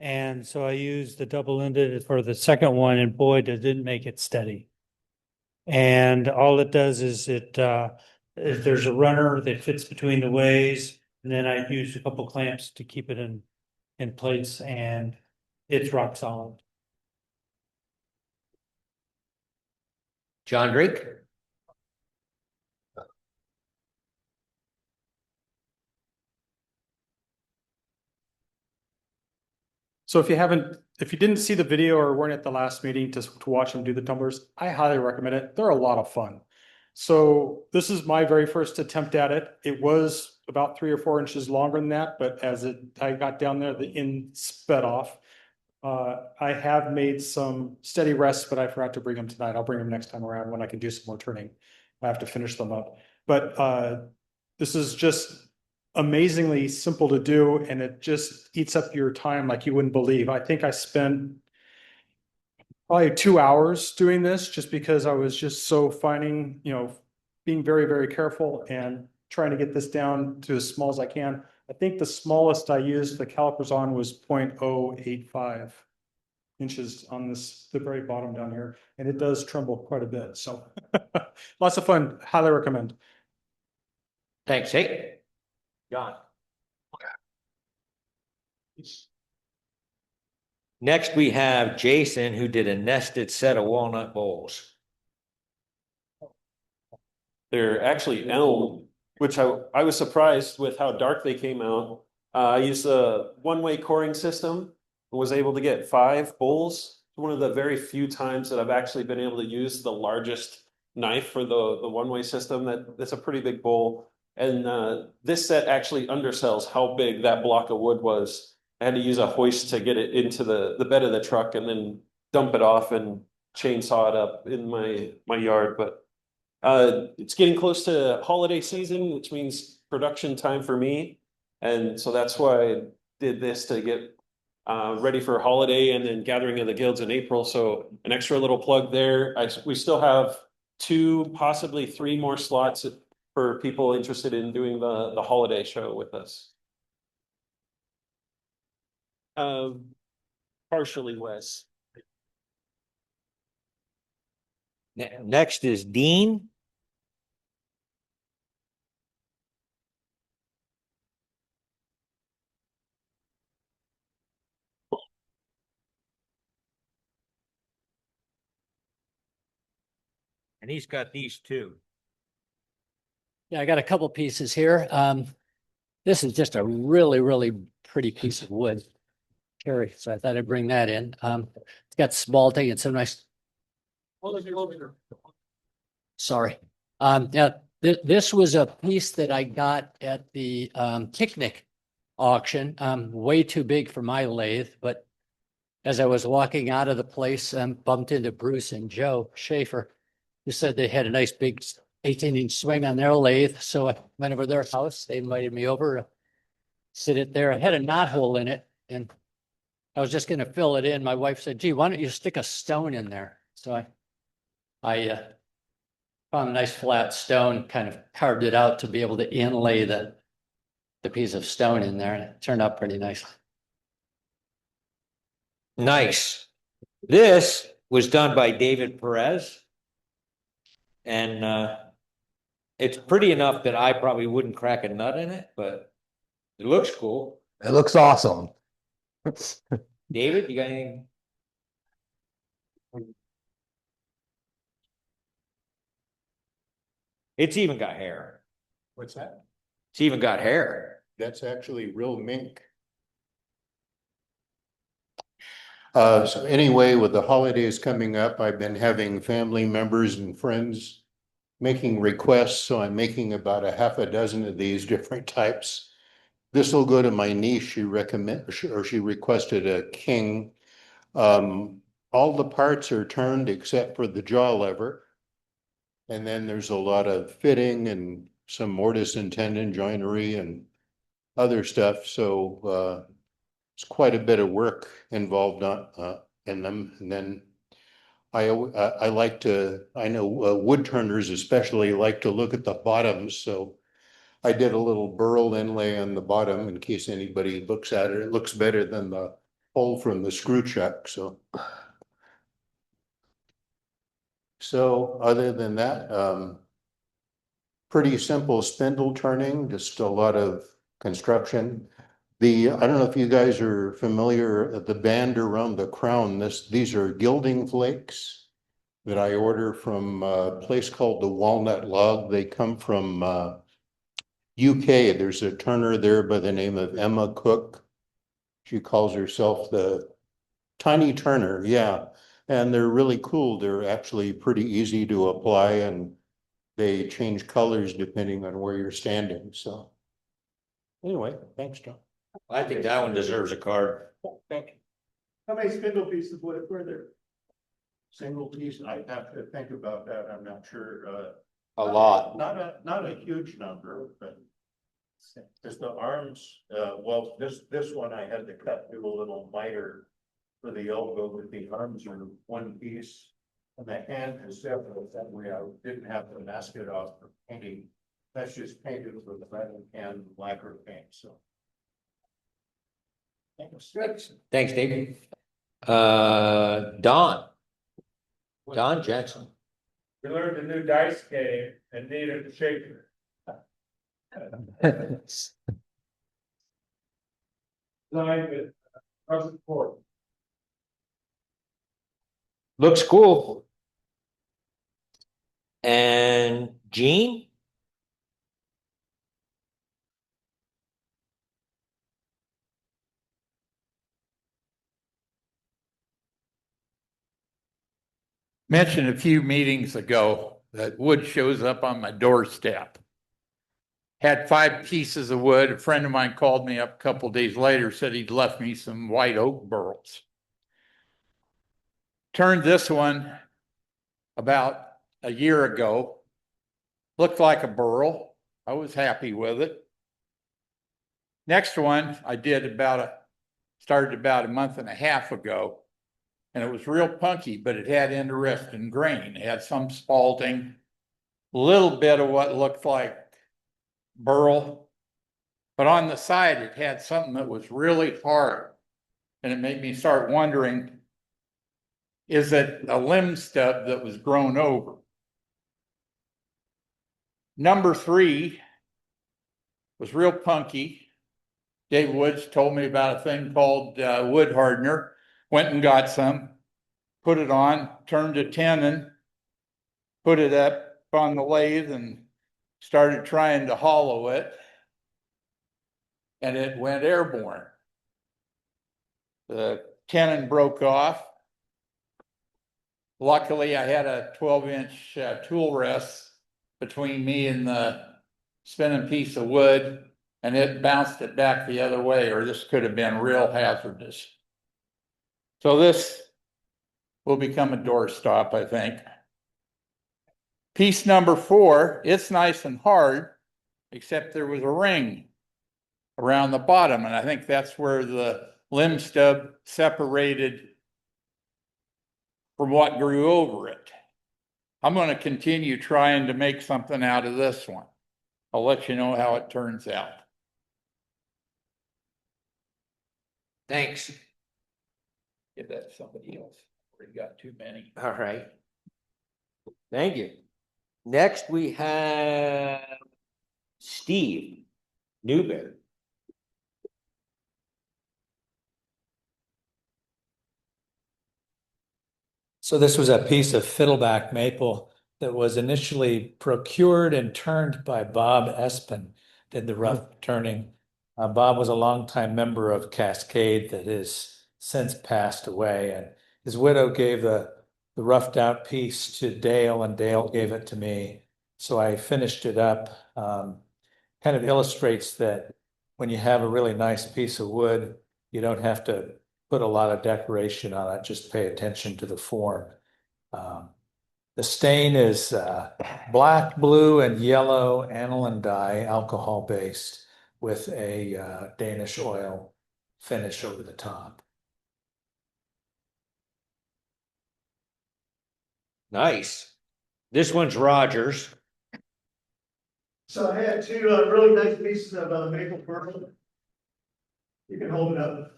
And so I used the double-ended for the second one, and boy, it didn't make it steady. And all it does is if there's a runner that fits between the ways, and then I use a couple clamps to keep it in place, and it's rock solid. John Drake. So if you didn't see the video or weren't at the last meeting to watch them do the tumblers, I highly recommend it. They're a lot of fun. So this is my very first attempt at it. It was about 3 or 4 inches longer than that, but I got down there, the end sped off. I have made some steady rests, but I forgot to bring them tonight. I'll bring them next time around when I can do some more turning. I have to finish them up. But this is just amazingly simple to do, and it just eats up your time like you wouldn't believe. I think I spent probably 2 hours doing this just because I was just so being very, very careful and trying to get this down to as small as I can. I think the smallest I used the calipers on was 0.085 inches on the very bottom down here, and it does tremble quite a bit. So lots of fun. Highly recommend. Thanks. Hey, John. Next, we have Jason, who did a nested set of walnut bowls. They're actually elm, which I was surprised with how dark they came out. I used a one-way coring system, was able to get 5 bowls. One of the very few times that I've actually been able to use the largest knife for the one-way system. That's a pretty big bowl. And this set actually undersells how big that block of wood was. I had to use a hoist to get it into the bed of the truck and then dump it off and chainsaw it up in my yard. But it's getting close to holiday season, which means production time for me. And so that's why I did this, to get ready for holiday and then gathering of the guilds in April. So an extra little plug there. We still have 2, possibly 3 more slots for people interested in doing the holiday show with us. Partially Wes. Next is Dean. And he's got these 2. Yeah, I got a couple pieces here. This is just a really, really pretty piece of wood. Cherry, so I thought I'd bring that in. It's got spalting and some nice. Sorry. Yeah, this was a piece that I got at the picnic auction. Way too big for my lathe, but as I was walking out of the place, bumped into Bruce and Joe Schaefer, who said they had a nice big 18-inch swing on their lathe. So I went over to their house. They invited me over to sit it there. I had a knot hole in it, and I was just going to fill it in. My wife said, "Gee, why don't you stick a stone in there?" So I found a nice flat stone, kind of carved it out to be able to inlay the piece of stone in there, and it turned out pretty nice. Nice. This was done by David Perez. And it's pretty enough that I probably wouldn't crack a nut in it, but it looks cool. It looks awesome. David, you got anything? It's even got hair. What's that? It's even got hair. That's actually real mink. So anyway, with the holidays coming up, I've been having family members and friends making requests, so I'm making about a half a dozen of these different types. This will go to my niece. She requested a king. All the parts are turned except for the jaw lever. And then there's a lot of fitting and some mortise and tendon joinery and other stuff. So it's quite a bit of work involved in them. And then I know wood turners especially like to look at the bottoms. So I did a little burl inlay on the bottom in case anybody looks at it. It looks better than the pull from the screw chuck, so. So other than that, pretty simple spindle turning, just a lot of construction. I don't know if you guys are familiar, the band around the crown, these are gilding flakes that I order from a place called the Walnut Log. They come from UK. There's a turner there by the name of Emma Cook. She calls herself the Tiny Turner, yeah. And they're really cool. They're actually pretty easy to apply and they change colors depending on where you're standing, so. Anyway, thanks, John. I think that one deserves a card. Thank you. How many spindle pieces were there? Single piece, I have to think about that, I'm not sure, A lot. not a huge number, but. Cause the arms, well, this one I had to cut, do a little miter for the elbow, but the arms are one piece. And the hand is separate, that way I didn't have to mask it off for painting. That's just painted with red and lacquer paint, so. Thanks. Thanks, Dave. Don Jackson. We learned a new dice game and needed a shaker. Designed with Russell Ford. Looks cool. And Gene? Mentioned a few meetings ago that wood shows up on my doorstep. Had 5 pieces of wood. A friend of mine called me up a couple days later, said he'd left me some white oak burls. Turned this one about a year ago. Looked like a burl. I was happy with it. Next one I did started about a month and a half ago. And it was real punky, but it had interesting grain. It had some spalting, a little bit of what looked like burl, but on the side it had something that was really hard. And it made me start wondering, is it a limb stub that was grown over? Number 3 was real punky. Dave Woods told me about a thing called wood hardener. Went and got some, put it on, turned a tenon, put it up on the lathe and started trying to hollow it. And it went airborne. The tenon broke off. Luckily, I had a 12-inch tool rest between me and the spinning piece of wood, and it bounced it back the other way, or this could have been real hazardous. So this will become a doorstop, I think. Piece number 4, it's nice and hard, except there was a ring around the bottom, and I think that's where the limb stub separated from what grew over it. I'm going to continue trying to make something out of this one. I'll let you know how it turns out. Thanks. Give that to somebody else. Already got too many. All right. Thank you. Next, we have Steve Newberry. So this was a piece of fiddleback maple that was initially procured and turned by Bob Espin, did the rough turning. Bob was a longtime member of Cascade that has since passed away, and his widow gave the roughed out piece to Dale, and Dale gave it to me. So I finished it up. Kind of illustrates that when you have a really nice piece of wood, you don't have to put a lot of decoration on it, just pay attention to the form. The stain is black, blue, and yellow aniline dye, alcohol based, with a Danish oil finish over the top. Nice. This one's Rogers. So I had 2 really nice pieces of maple burl. You can hold it up.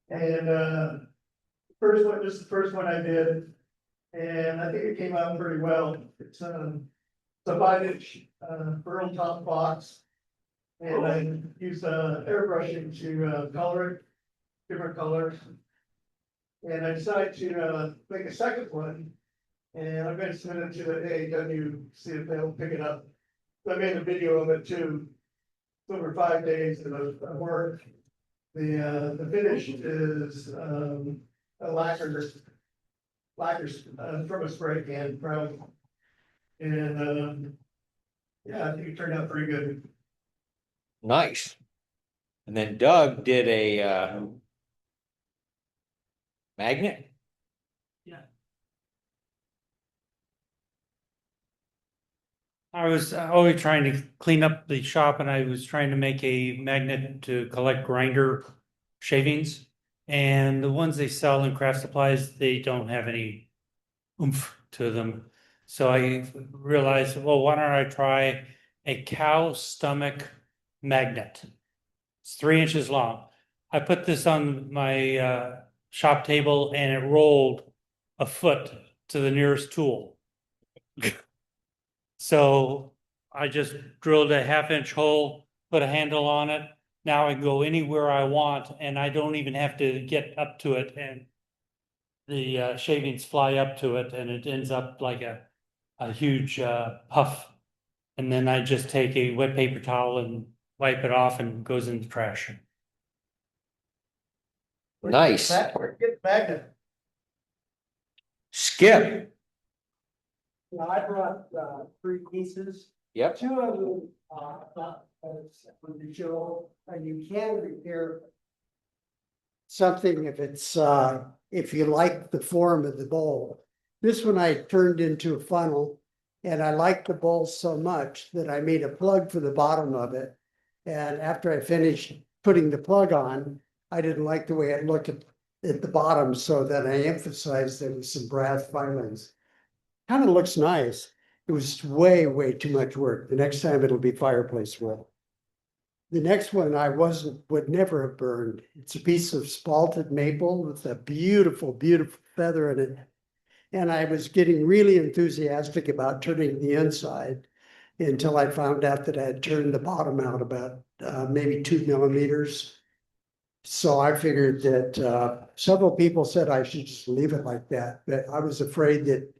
And, first one, this is the first one I did, and I think it came out pretty well. It's a 5-inch, burl top box. And I use, airbrushing to, color it, different colors. And I decided to, make a second one, and I'm gonna send it to the AEW, see if they'll pick it up. I made a video of it too. It's over 5 days of work. The finish is, a lacquer from a spray can from. And, yeah, I think it turned out pretty good. Nice. And then Doug did a magnet. I was always trying to clean up the shop and I was trying to make a magnet to collect grinder shavings. And the ones they sell in craft supplies, they don't have any oomph to them. So I realized, well, why don't I try a cow stomach magnet? It's 3 inches long. I put this on my shop table and it rolled a foot to the nearest tool. So I just drilled a 1/2-inch hole, put a handle on it. Now I can go anywhere I want and I don't even have to get up to it and the shavings fly up to it and it ends up like a huge puff. And then I just take a wet paper towel and wipe it off and it goes in the trash. Nice. Get magnet. Skip. I brought, 3 pieces. Yep. 2 of them, for the show, and you can repair something if it's, if you like the form of the bowl. This one I turned into a funnel, and I liked the bowl so much that I made a plug for the bottom of it. And after I finished putting the plug on, I didn't like the way it looked at the bottom, so that I emphasized there was some brass filings. Kind of looks nice. It was way, way too much work. The next time it'll be fireplace wood. The next one would never have burned. It's a piece of spalted maple with a beautiful, beautiful feather in it. And I was getting really enthusiastic about turning the inside until I found out that I had turned the bottom out about maybe 2 millimeters. So I figured that several people said I should just leave it like that, but I was afraid that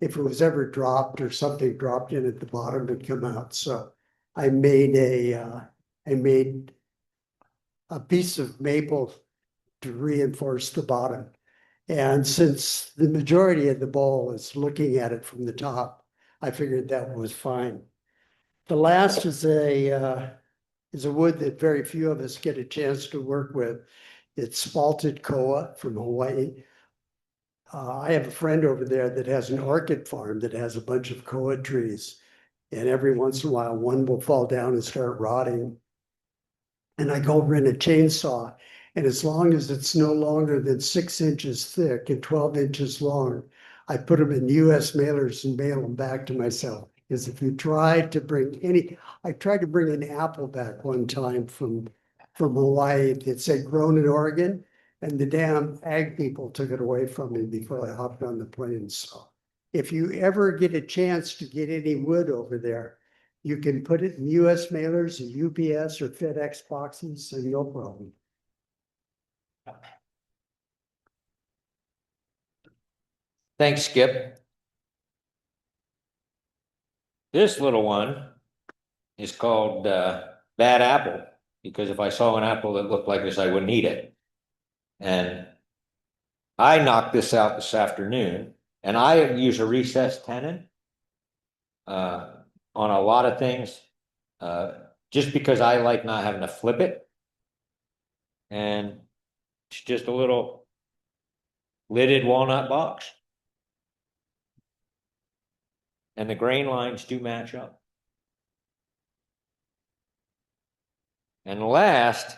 if it was ever dropped or something dropped in at the bottom, it'd come out. So I made a piece of maple to reinforce the bottom. And since the majority of the bowl is looking at it from the top, I figured that was fine. The last is a wood that very few of us get a chance to work with. It's spalted koa from Hawaii. I have a friend over there that has an orchid farm that has a bunch of koa trees. And every once in a while, one will fall down and start rotting. And I go rent a chainsaw. And as long as it's no longer than 6 inches thick and 12 inches long, I put them in US mailers and mail them back to myself. Because if you try to bring I tried to bring an apple back one time from Hawaii that said grown in Oregon. And the damn ag people took it away from me before I hopped on the plane. So if you ever get a chance to get any wood over there, you can put it in US mailers or UPS or FedEx boxes and no problem. Thanks, Skip. This little one is called Bad Apple, because if I saw an apple that looked like this, I wouldn't eat it. And I knocked this out this afternoon, and I use a recessed tenon on a lot of things, just because I like not having to flip it. And it's just a little lidded walnut box. And the grain lines do match up. And last,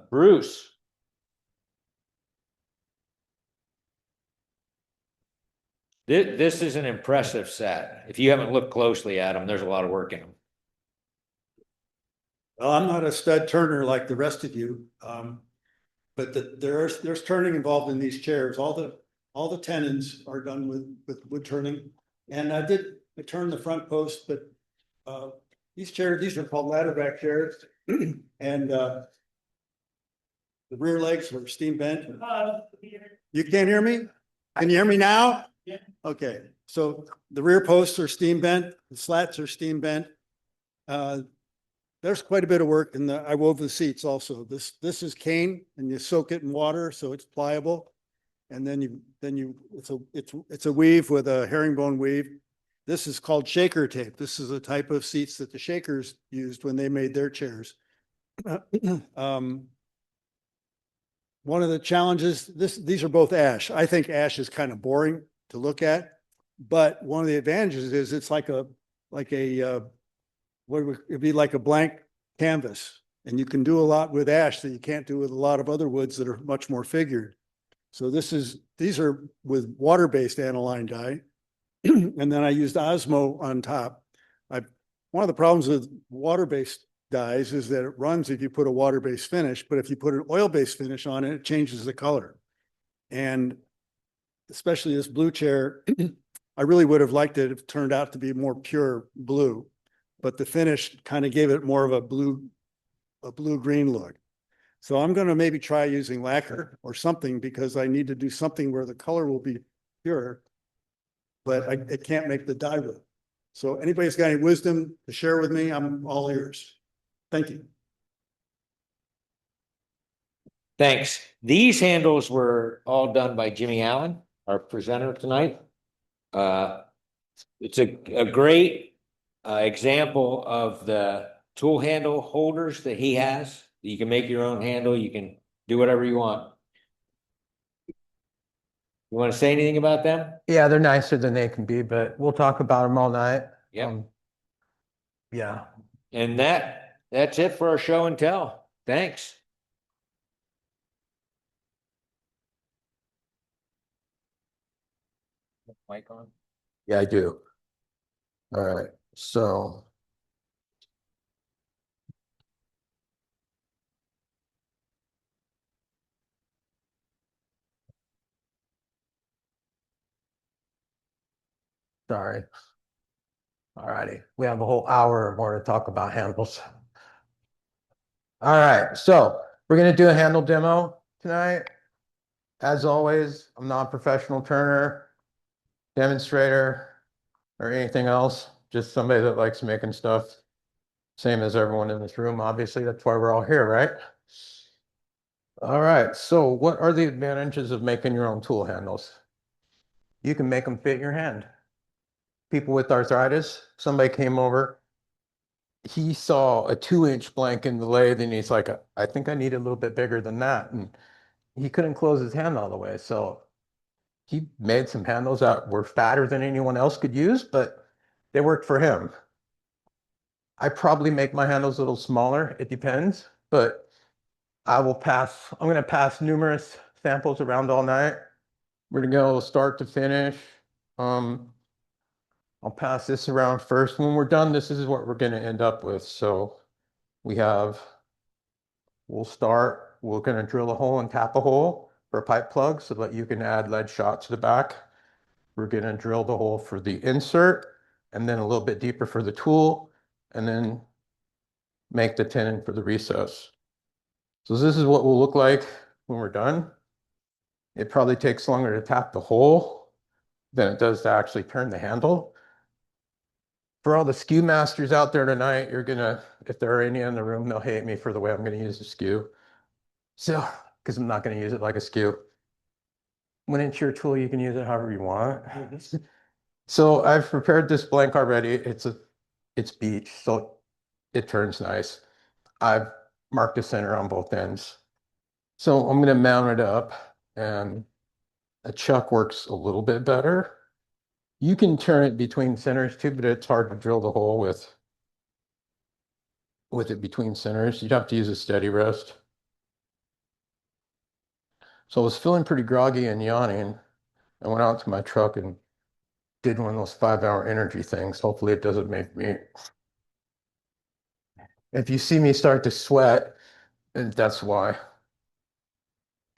Bruce. This is an impressive set. If you haven't looked closely at them, there's a lot of work in them. Well, I'm not a stud turner like the rest of you. But there's turning involved in these chairs. All the tenons are done with wood turning. And I turned the front post, but these are called ladder back chairs. And the rear legs are steam bent. You can't hear me? Can you hear me now? Yeah. Okay, so the rear posts are steam bent, the slats are steam bent. There's quite a bit of work and I wove the seats also. This is cane and you soak it in water so it's pliable. And then it's a weave with a herringbone weave. This is called shaker tape. This is a type of seats that the Shakers used when they made their chairs. One of the challenges, these are both ash. I think ash is kind of boring to look at, but one of the advantages is it's it'd be like a blank canvas, and you can do a lot with ash that you can't do with a lot of other woods that are much more figured. So these are with water-based aniline dye, and then I used Osmo on top. One of the problems with water-based dyes is that it runs if you put a water-based finish, but if you put an oil-based finish on it, it changes the color. And especially this blue chair, I really would have liked it if it turned out to be more pure blue, but the finish kind of gave it more of a blue-green look. So I'm going to maybe try using lacquer or something because I need to do something where the color will be pure, but it can't make the dye work. So anybody's got any wisdom to share with me, I'm all ears. Thank you. Thanks. These handles were all done by Jimmie Allen, our presenter tonight. It's a great example of the tool handle holders that he has. You can make your own handle. You can do whatever you want. You want to say anything about them? Yeah, they're nicer than they can be, but we'll talk about them all night. Yep. Yeah. And that's it for our show and tell. Thanks. Mic on? Yeah, I do. All right, so. Sorry. All righty, we have a whole hour more to talk about handles. All right, so we're gonna do a handle demo tonight. As always, I'm not a professional turner, demonstrator, or anything else, just somebody that likes making stuff. Same as everyone in this room, obviously, that's why we're all here, right? All right, so what are the advantages of making your own tool handles? You can make them fit your hand. People with arthritis, somebody came over, he saw a 2-inch blank in the lathe and he's like, I think I need a little bit bigger than that. And he couldn't close his hand all the way. So he made some handles that were fatter than anyone else could use, but they worked for him. I probably make my handles a little smaller. It depends, but I'm going to pass numerous samples around all night. We're going to go start to finish. I'll pass this around first. When we're done, this is what we're going to end up with. So we're going to drill a hole and tap a hole for a pipe plug so that you can add lead shot to the back. We're going to drill the hole for the insert and then a little bit deeper for the tool and then make the tenon for the recess. So this is what will look like when we're done. It probably takes longer to tap the hole than it does to actually turn the handle. For all the skew masters out there tonight, if there are any in the room, they'll hate me for the way I'm going to use the skew. So, because I'm not going to use it like a skew. When it's your tool, you can use it however you want. So I've prepared this blank already. It's beech, so it turns nice. I've marked the center on both ends. So I'm going to mount it up, and a chuck works a little bit better. You can turn it between centers too, but it's hard to drill the hole with it between centers. You'd have to use a steady rest. So I was feeling pretty groggy and yawning. I went out to my truck and did one of those 5-hour energy things. Hopefully it doesn't make me. If you see me start to sweat, that's why.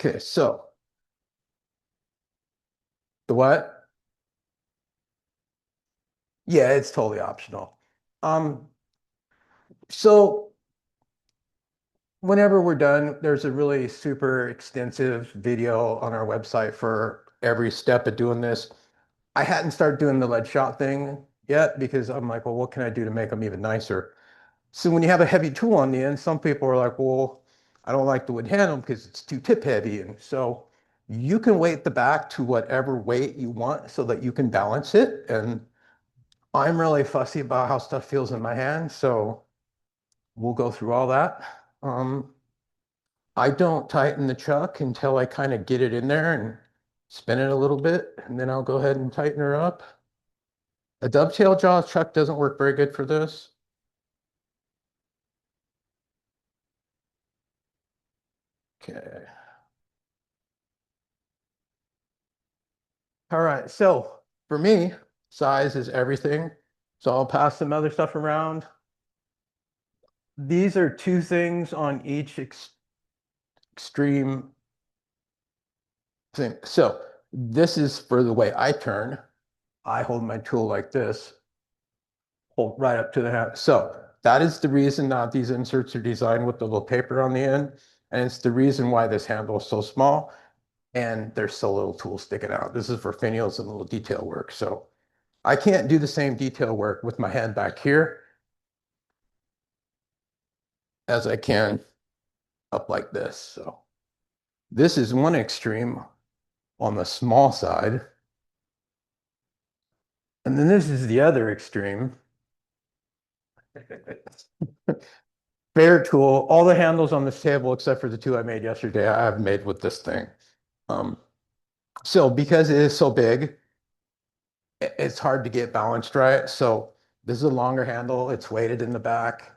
Okay, so. The what? Yeah, it's totally optional. So whenever we're done, there's a really super extensive video on our website for every step of doing this. I hadn't started doing the lead shot thing yet because I'm like, well, what can I do to make them even nicer? So when you have a heavy tool on the end, some people are like, well, I don't like the wood handle because it's too tip heavy. And so you can weight the back to whatever weight you want so that you can balance it. And I'm really fussy about how stuff feels in my hand, so we'll go through all that. I don't tighten the chuck until I kind of get it in there and spin it a little bit, and then I'll go ahead and tighten her up. A dovetail jaw chuck doesn't work very good for this. Okay. All right, so for me, size is everything. So I'll pass some other stuff around. These are two things on each extreme thing. So this is for the way I turn. I hold my tool like this, hold right up to the hand. So that is the reason that these inserts are designed with the little taper on the end. And it's the reason why this handle is so small and there's so little tools sticking out. This is for finials and little detail work. So I can't do the same detail work with my hand back here as I can up like this. So this is one extreme on the small side. And then this is the other extreme. Fair tool. All the handles on this table, except for the two I made yesterday, I have made with this thing. So because it is so big, it's hard to get balanced right. So this is a longer handle. It's weighted in the back.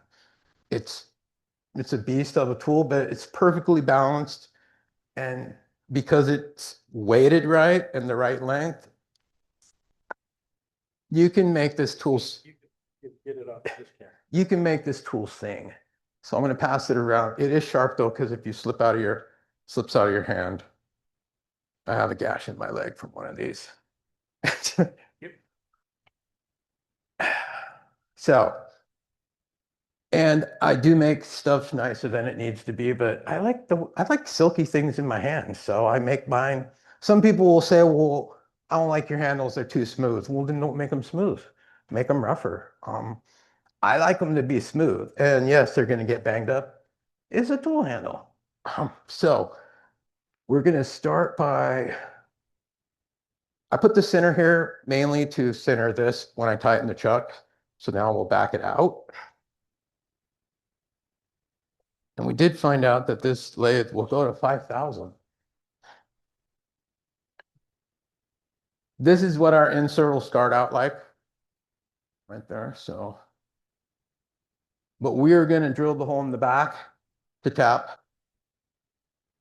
It's a beast of a tool, but it's perfectly balanced. And because it's weighted right and the right length, you can make this tool. Get it off this camera. You can make this tool sing. So I'm going to pass it around. It is sharp though, because if you slips out of your hand, I have a gash in my leg from one of these. So, and I do make stuff nicer than it needs to be, but I like silky things in my hands. So I make mine. Some people will say, well, I don't like your handles, they're too smooth. Well, then don't make them smooth. Make them rougher. I like them to be smooth. And yes, they're going to get banged up. It's a tool handle. So we're going to start by, I put the center here mainly to center this when I tighten the chuck. So now we'll back it out. And we did find out that this lathe will go to 5,000. This is what our insert will start out like. Right there, so. But we are going to drill the hole in the back to tap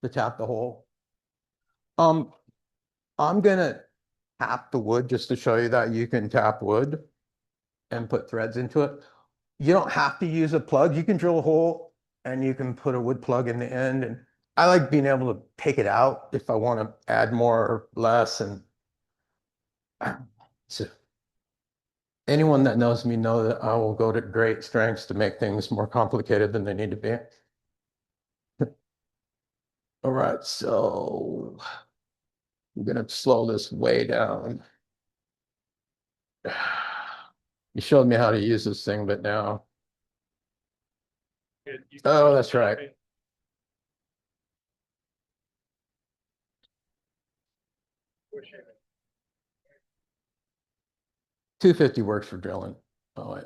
the hole. I'm going to tap the wood just to show you that you can tap wood and put threads into it. You don't have to use a plug. You can drill a hole and you can put a wood plug in the end. And I like being able to take it out if I want to add more or less. And so anyone that knows me know that I will go to great strengths to make things more complicated than they need to be. All right, so I'm going to slow this way down. You showed me how to use this thing, but now. Oh, that's right. $250 works for drilling. Oh, yeah.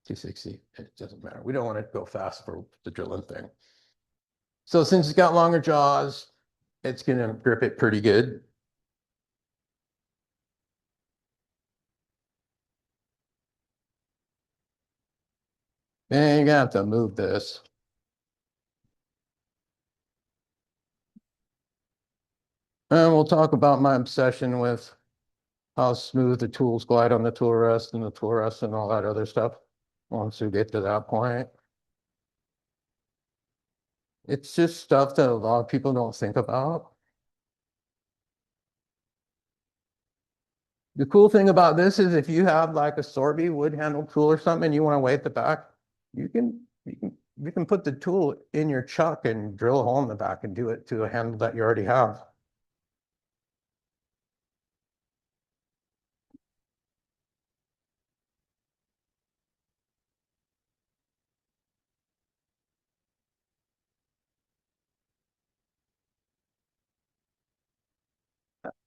260, it doesn't matter. We don't want to go fast for the drilling thing. So since it's got longer jaws, it's going to grip it pretty good. And you're gonna have to move this. And we'll talk about my obsession with how smooth the tools glide on the tool rest and the tool rest and all that other stuff once we get to that point. It's just stuff that a lot of people don't think about. The cool thing about this is if you have like a Sorby wood handle tool or something, you want to weigh at the back, you can put the tool in your chuck and drill a hole in the back and do it to a handle that you already have.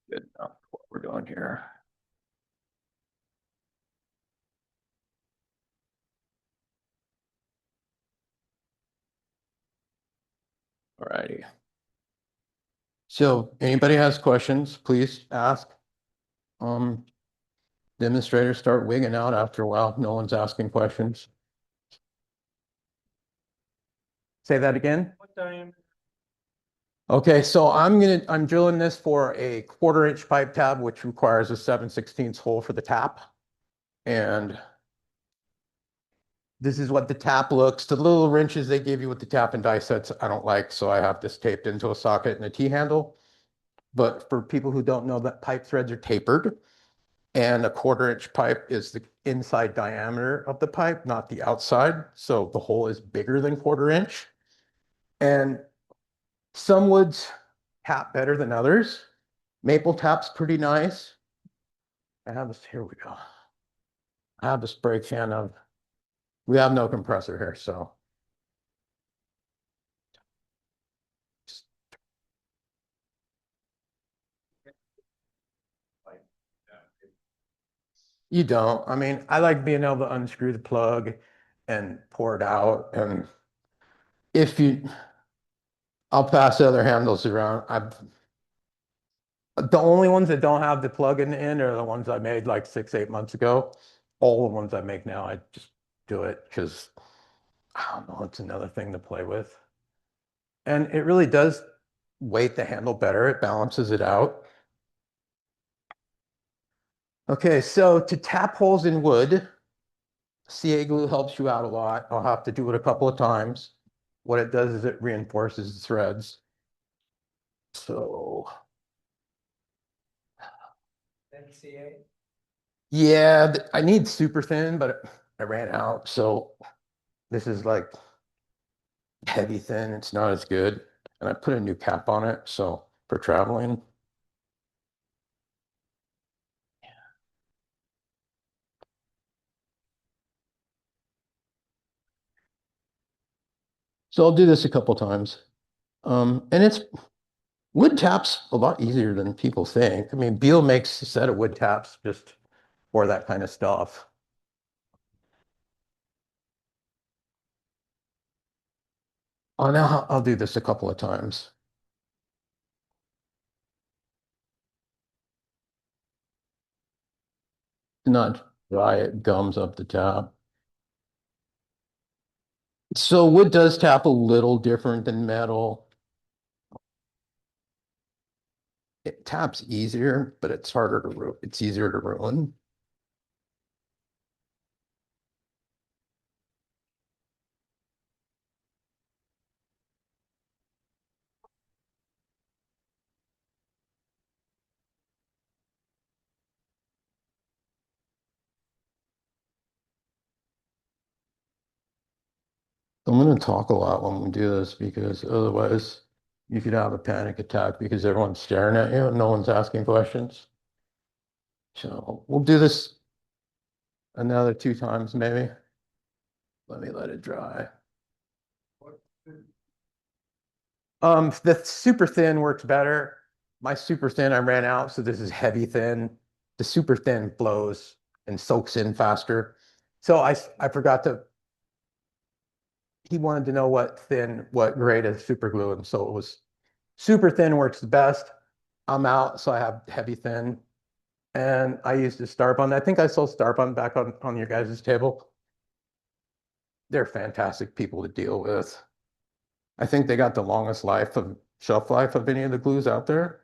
Good enough for what we're doing here. Alrighty. So anybody has questions, please ask. Demonstrators start wigging out after a while. No one's asking questions. Say that again? What diameter? Okay, so I'm drilling this for a 1/4 inch pipe tab, which requires a 7/16 hole for the tap. And this is what the tap looks. The little wrenches they give you with the tap and die sets, I don't like, so I have this taped into a socket and a T-handle. But for people who don't know, that pipe threads are tapered, and a 1/4 inch pipe is the inside diameter of the pipe, not the outside. So the hole is bigger than 1/4 inch. And some woods tap better than others. Maple tap's pretty nice. I have this, here we go. I have a spray can of, we have no compressor here, so. You don't. I mean, I like being able to unscrew the plug and pour it out. And if you, I'll pass the other handles around. The only ones that don't have the plug in the end are the ones I made like 6, 8 months ago. All the ones I make now, I just do it because I don't know, it's another thing to play with. And it really does weight the handle better. It balances it out. Okay, so to tap holes in wood, CA glue helps you out a lot. I'll have to do it a couple of times. What it does is it reinforces the threads. So. CA? Yeah, I need super thin, but I ran out. So this is like heavy thin. It's not as good. And I put a new cap on it. So for traveling. So I'll do this a couple times. And it's wood taps a lot easier than people think. I mean, Beal makes a set of wood taps just for that kind of stuff. Oh, now I'll do this a couple of times. Not dry, it gums up the tap. So wood does tap a little different than metal. It taps easier, but it's harder to it's easier to ruin. I'm going to talk a lot when we do this because otherwise you could have a panic attack because everyone's staring at you and no one's asking questions. So we'll do this another 2 times maybe. Let me let it dry. The super thin works better. My super thin I ran out, so this is heavy thin. The super thin blows and soaks in faster. So I forgot to. He wanted to know what grade of super glue, and so it was super thin works the best. I'm out, so I have heavy thin, and I used a Starbund. I think I saw Starbund back on your guys' table. They're fantastic people to deal with. I think they got the longest shelf life of any of the glues out there.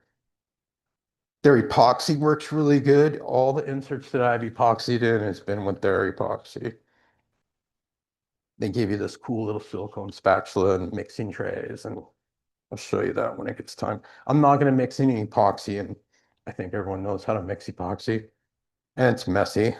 Their epoxy works really good. All the inserts that I've epoxied in has been with their epoxy. they give you this cool little silicone spatula and mixing trays, and I'll show you that when it gets time. I'm not gonna mix any epoxy, and I think everyone knows how to mix epoxy, and it's messy.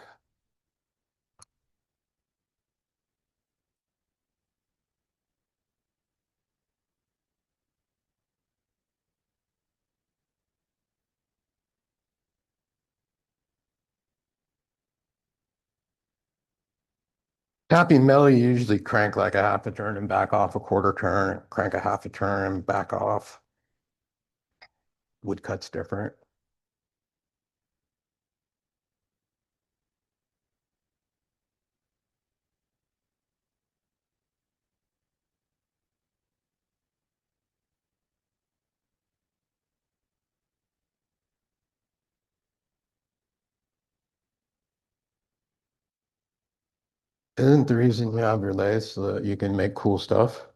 Tapping metal, you usually crank like a half a turn and back off a quarter turn, crank a half a turn and back off. Woodcut's different. Isn't the reason you have your lathe so that you can make cool stuff?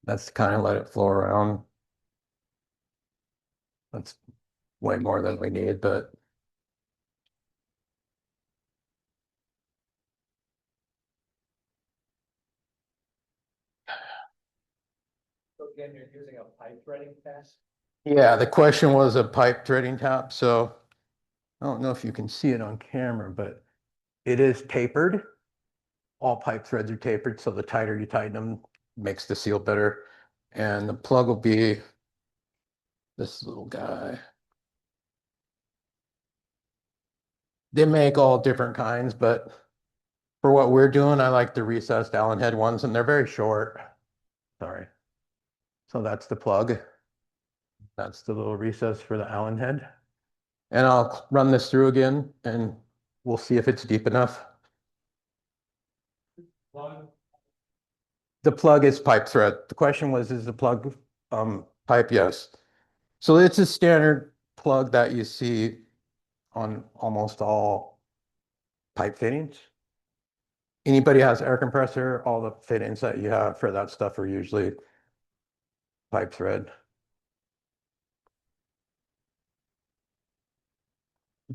That's to kind of let it flow around. That's way more than we need, but So again, you're using a pipe threading test? yeah, the question was a pipe threading tap. So I don't know if you can see it on camera, but it is tapered. All pipe threads are tapered, so the tighter you tighten them, makes the seal better. And the plug will be this little guy. They make all different kinds, but for what we're doing, I like the recessed Allen head ones, and they're very short. Sorry. So that's the plug. That's the little recess for the Allen head. And I'll run this through again, and we'll see if it's deep enough. The plug is pipe thread. The question was, is the plug pipe? Yes. So it's a standard plug that you see on almost all pipe fittings. Anybody has air compressor, all the fittings that you have for that stuff are usually pipe thread.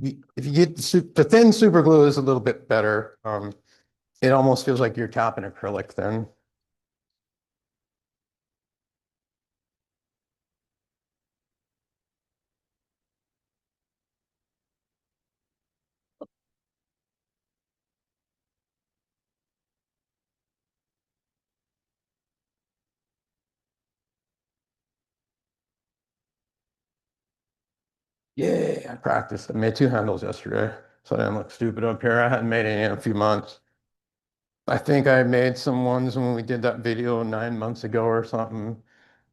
If you get the thin super glue is a little bit better. It almost feels like you're tapping acrylic thin. Yeah, I practiced. I made 2 handles yesterday, so I didn't look stupid up here. I hadn't made any in a few months. I think I made some ones when we did that video 9 months ago or something.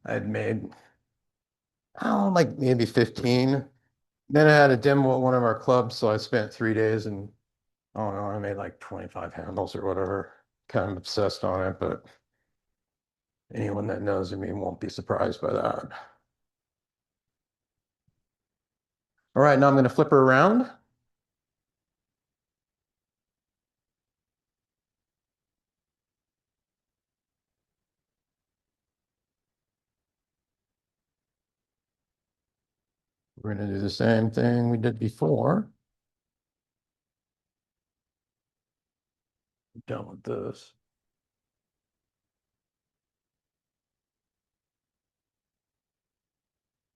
I'd made, oh, like maybe 15. Then I had a demo at one of our clubs, so I spent 3 days and I don't know, I made like 25 handles or whatever. Kind of obsessed on it, but anyone that knows me won't be surprised by that. All right, now I'm going to flip her around. We're going to do the same thing we did before. Done with this.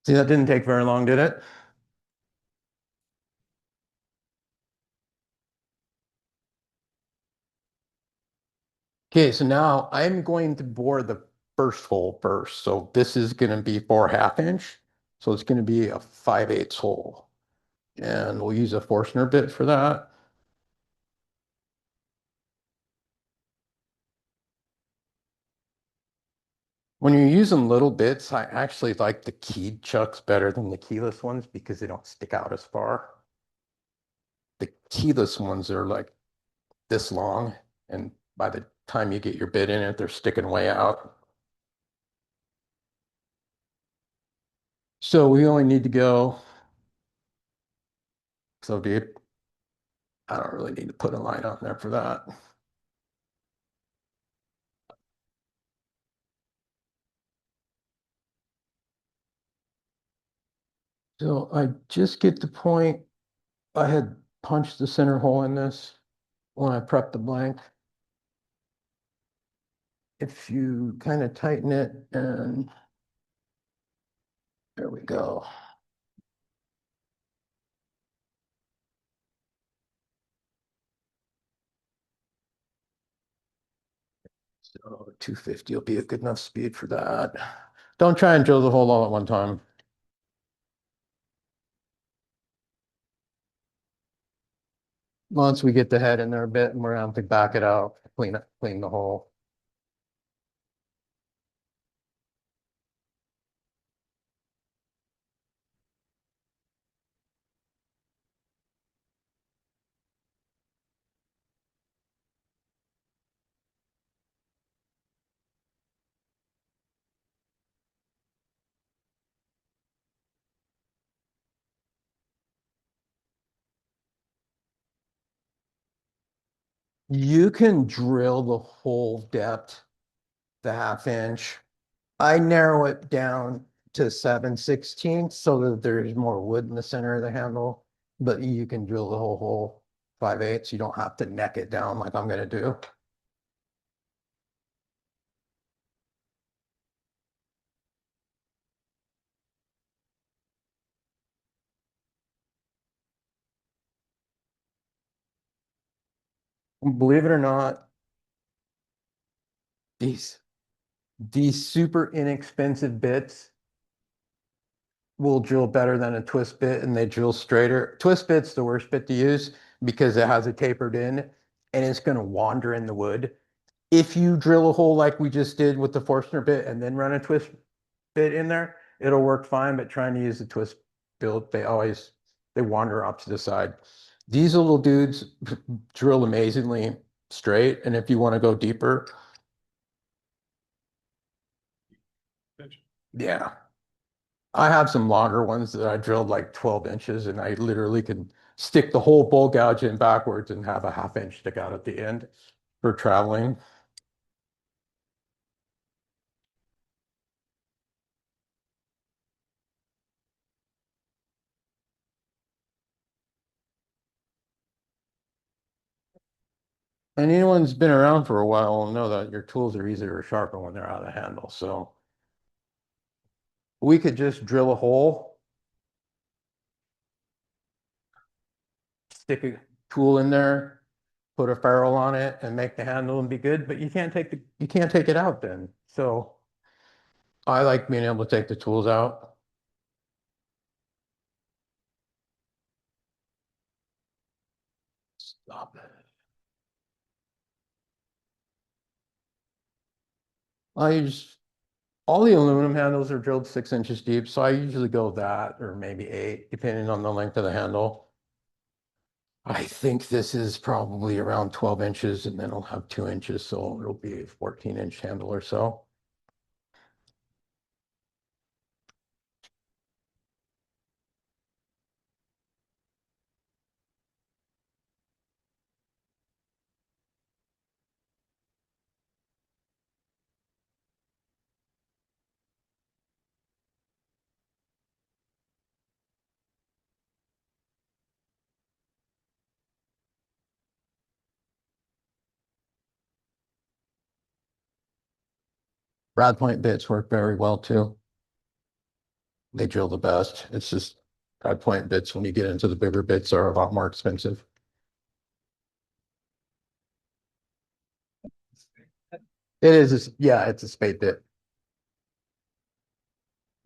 See, that didn't take very long, did it? Okay, so now I'm going to bore the first hole first. So this is going to be 4/2 inch. So it's going to be a 5/8 hole. And we'll use a Forstner bit for that. When you're using little bits, I actually like the keyed chucks better than the keyless ones because they don't stick out as far. The keyless ones are like this long, and by the time you get your bit in it, they're sticking way out. So we only need to go so deep. I don't really need to put a line on there for that. So I just get the point. I had punched the center hole in this when I prepped the blank. If you kind of tighten it and there we go. So 250 will be a good enough speed for that. Don't try and drill the hole all at one time. Once we get the head in there a bit and we're going to back it out, clean the hole. You can drill the whole depth, the 1/2 inch. I narrow it down to 7/16 so that there's more wood in the center of the handle, but you can drill the whole hole 5/8. You don't have to neck it down like I'm gonna do. Believe it or not, these super inexpensive bits will drill better than a twist bit and they drill straighter. Twist bit's the worst bit to use because it has a tapered end and it's going to wander in the wood. If you drill a hole like we just did with the Forstner bit and then run a twist bit in there, it'll work fine, but trying to use the twist build, they wander off to the side. These little dudes drill amazingly straight, and if you want to go deeper, yeah. I have some longer ones that I drilled like 12 inches and I literally can stick the whole bowl gouge in backwards and have a 1/2 inch stick out at the end for traveling. And anyone who's been around for a while will know that your tools are easier to sharpen when they're out of the handle. So we could just drill a hole, stick a tool in there, put a ferrule on it and make the handle and be good, but you can't take it out then. So I like being able to take the tools out. Stop it. I use all the aluminum handles are drilled 6 inches deep, so I usually go that or maybe 8, depending on the length of the handle. I think this is probably around 12 inches and then it'll have 2 inches, so it'll be a 14-inch handle or so. Brad point bits work very well too. They drill the best. It's just brad point bits when you get into the bigger bits are a lot more expensive. It is, yeah, it's a spade bit.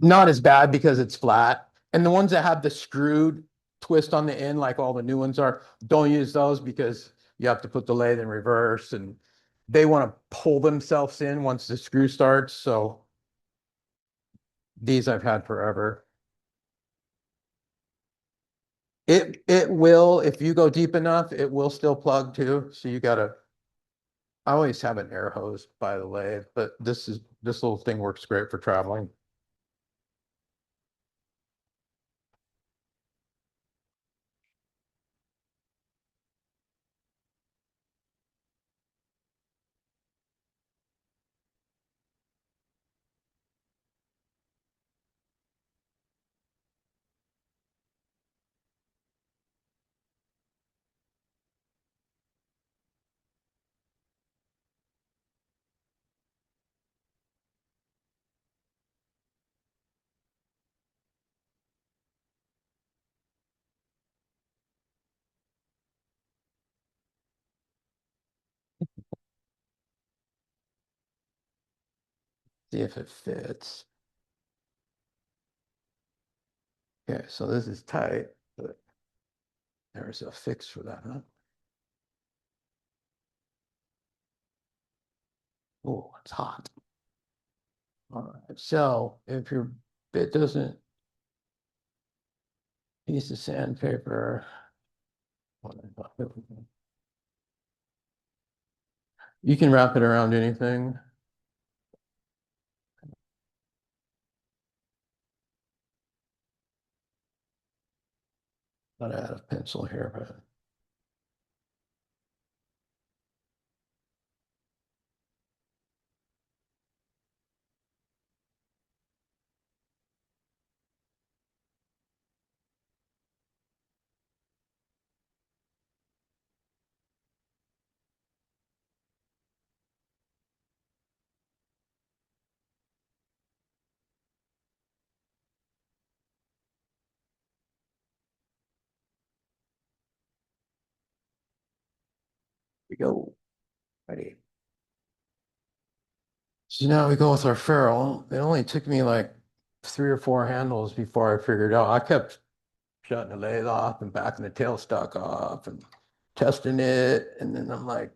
Not as bad because it's flat. And the ones that have the screwed twist on the end, like all the new ones are, don't use those because you have to put the lathe in reverse and they want to pull themselves in once the screw starts. So these I've had forever. It will, if you go deep enough, it will still plug too. So you gotta, I always have an air hose by the lathe, but this little thing works great for traveling. See if it fits. Okay, so this is tight, but there's a fix for that, huh? Oh, it's hot. All right, so if your bit doesn't, piece of sandpaper. You can wrap it around anything. Thought I had a pencil here, but. We go. Ready. So now we go with our ferrule. It only took me like 3 or 4 handles before I figured out. I kept shutting the lathe off and backing the tailstock off and testing it. And then I'm like,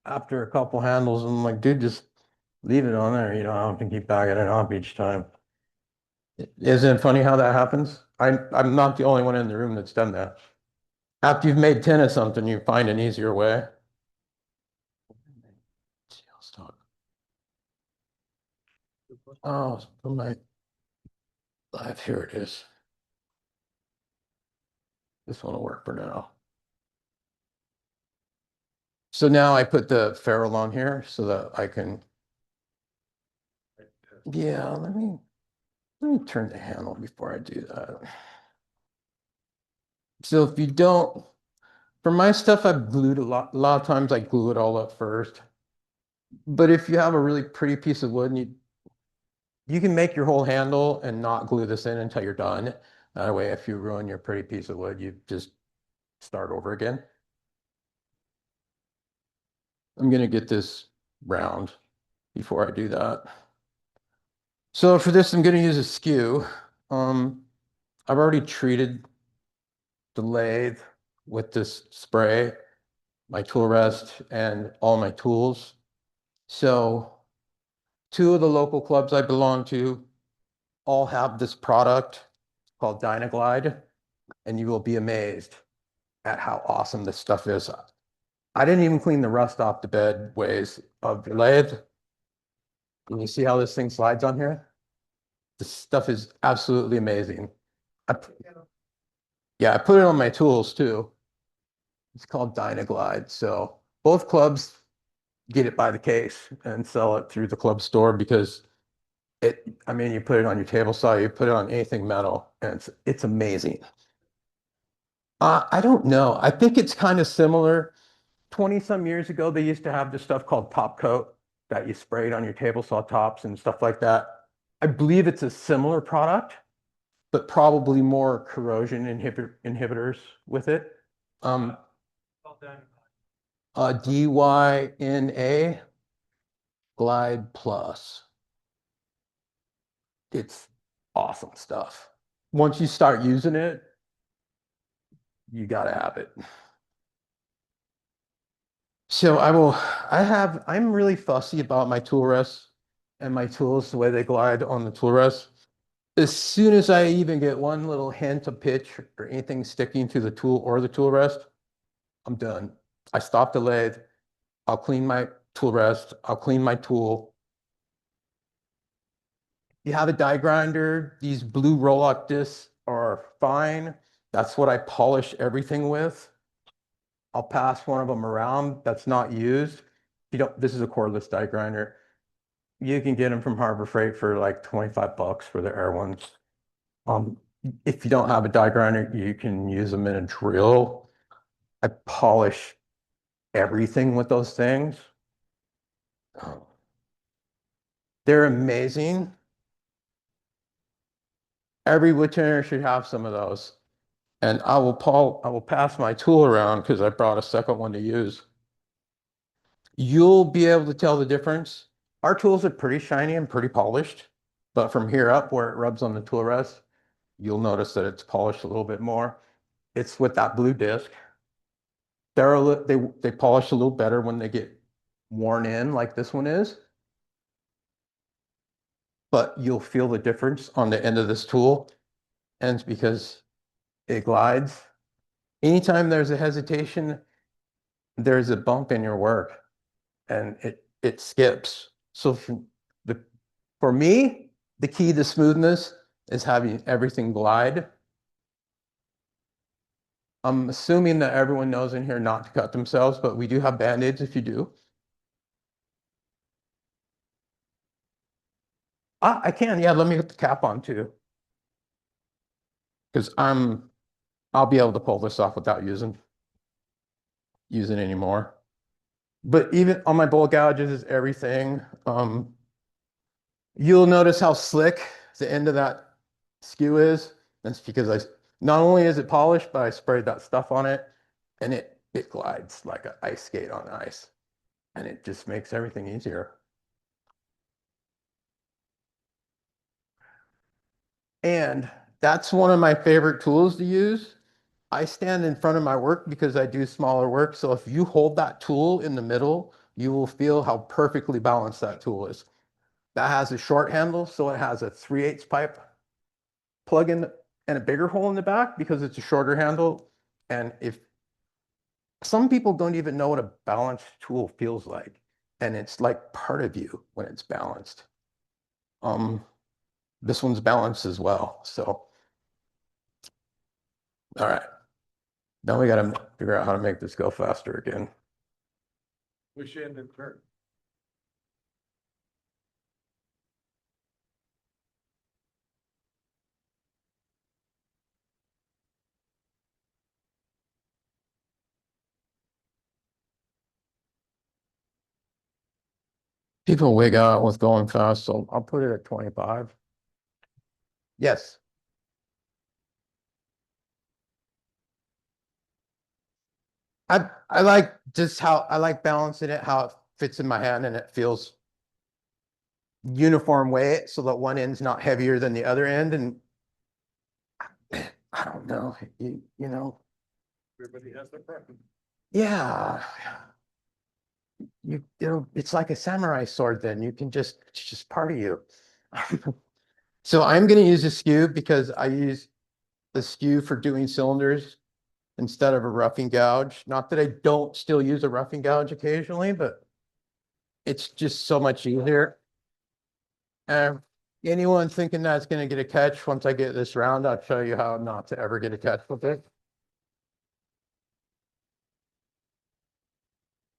after a couple handles, I'm like, dude, just leave it on there. You don't have to keep backing it off each time. Isn't it funny how that happens? I'm not the only one in the room that's done that. After you've made 10 of something, you find an easier way. Oh, my live, here it is. This one will work for now. So now I put the ferrule on here so that I can. Yeah, let me turn the handle before I do that. So if you don't, for my stuff, I've glued a lot of times I glue it all up first. But if you have a really pretty piece of wood and you can make your whole handle and not glue this in until you're done. That way, if you ruin your pretty piece of wood, you just start over again. I'm gonna get this round before I do that. So for this, I'm gonna use a skew. I've already treated the lathe with this spray, my tool rest, and all my tools. So 2 of the local clubs I belong to all have this product called Dynaglide, and you will be amazed at how awesome this stuff is. I didn't even clean the rust off the bed ways of the lathe. Can you see how this thing slides on here? This stuff is absolutely amazing. Yeah, I put it on my tools too. It's called Dynaglide. So both clubs get it by the case and sell it through the club store because I mean, you put it on your table saw, you put it on anything metal, and it's amazing. I don't know. I think it's kind of similar. 20 some years ago, they used to have this stuff called top coat that you sprayed on your table saw tops and stuff like that. I believe it's a similar product, but probably more corrosion inhibitors with it. DYNA Glide Plus. It's awesome stuff. Once you start using it, you got to have it. So I'm really fussy about my tool rests and my tools, the way they glide on the tool rest. As soon as I even get one little hint of pitch or anything sticking to the tool or the tool rest, I'm done. I stop the lathe. I'll clean my tool rest. I'll clean my tool. You have a die grinder. These blue roll-lock discs are fine. That's what I polish everything with. I'll pass one of them around that's not used. This is a cordless die grinder. You can get them from Harbor Freight for like 25 bucks for the air ones. If you don't have a die grinder, you can use them in a drill. I polish everything with those things. They're amazing. Every woodturner should have some of those. And I will pass my tool around because I brought a second one to use. you'll be able to tell the difference. Our tools are pretty shiny and pretty polished, but from here up where it rubs on the tool rest, you'll notice that it's polished a little bit more. It's with that blue disc. They polish a little better when they get worn in like this one is. But you'll feel the difference on the end of this tool. And it's because it glides. Anytime there's a hesitation, there's a bump in your work and it skips. So for me, the key to smoothness is having everything glide. I'm assuming that everyone knows in here not to cut themselves, but we do have Band-Aids if you do. I can, yeah, let me put the cap on too. Because I'll be able to pull this off without using anymore. But even on my bowl gouges, everything, you'll notice how slick the end of that skew is. That's because not only is it polished, but I sprayed that stuff on it and it glides like an ice skate on ice. And it just makes everything easier. And that's one of my favorite tools to use. I stand in front of my work because I do smaller work. So if you hold that tool in the middle, you will feel how perfectly balanced that tool is. That has a short handle, so it has a 3/8 pipe plug in and a bigger hole in the back because it's a shorter handle. And if some people don't even know what a balanced tool feels like, and it's like part of you when it's balanced. This one's balanced as well. So, all right. Now we got to figure out how to make this go faster again. Wish you ended turn. People wig out with going fast, so I'll put it at 25. Yes. I like just how I like balancing it, how it fits in my hand and it feels uniform weight so that one end's not heavier than the other end. And I don't know, you know, Everybody has their preference. yeah. It's like a samurai sword then. It's just part of you. So I'm going to use a skew because I use the skew for doing cylinders instead of a roughing gouge. Not that I don't still use a roughing gouge occasionally, but it's just so much easier. Anyone thinking that's going to get a catch once I get this round, I'll show you how not to ever get a catch with it.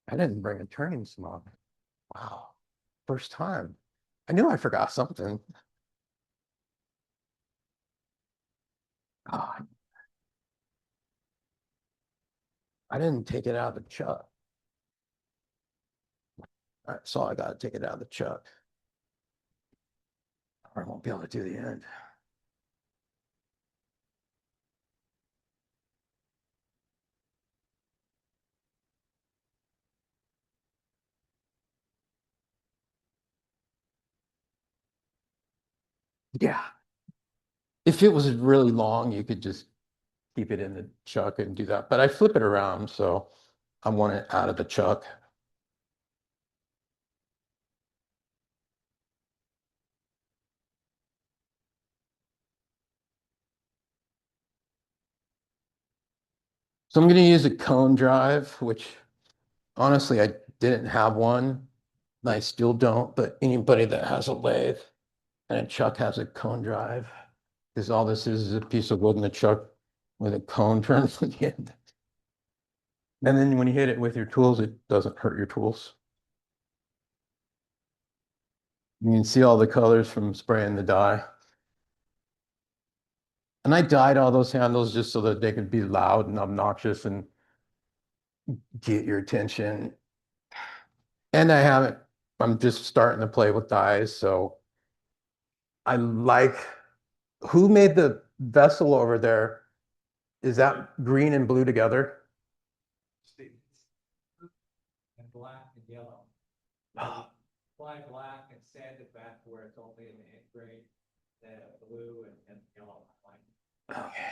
I didn't bring a turning smock. Wow. First time. I knew I forgot something. Oh, I didn't take it out of the chuck. All right, so I got to take it out of the chuck. Or I won't be able to do the end. Yeah. If it was really long, you could just keep it in the chuck and do that. But I flip it around, so I want it out of the chuck. So I'm going to use a cone drive, which honestly, I didn't have one. I still don't, but anybody that has a lathe and a chuck has a cone drive, because all this is a piece of wood in the chuck with a cone turned on the end. And then when you hit it with your tools, it doesn't hurt your tools. You can see all the colors from spraying the dye. And I dyed all those handles just so that they could be loud and obnoxious and get your attention. And I'm just starting to play with dyes. So I like, who made the vessel over there? Is that green and blue together? And black and yellow. Fly black and sand it back where it's only in the eighth grade, blue and yellow. Okay.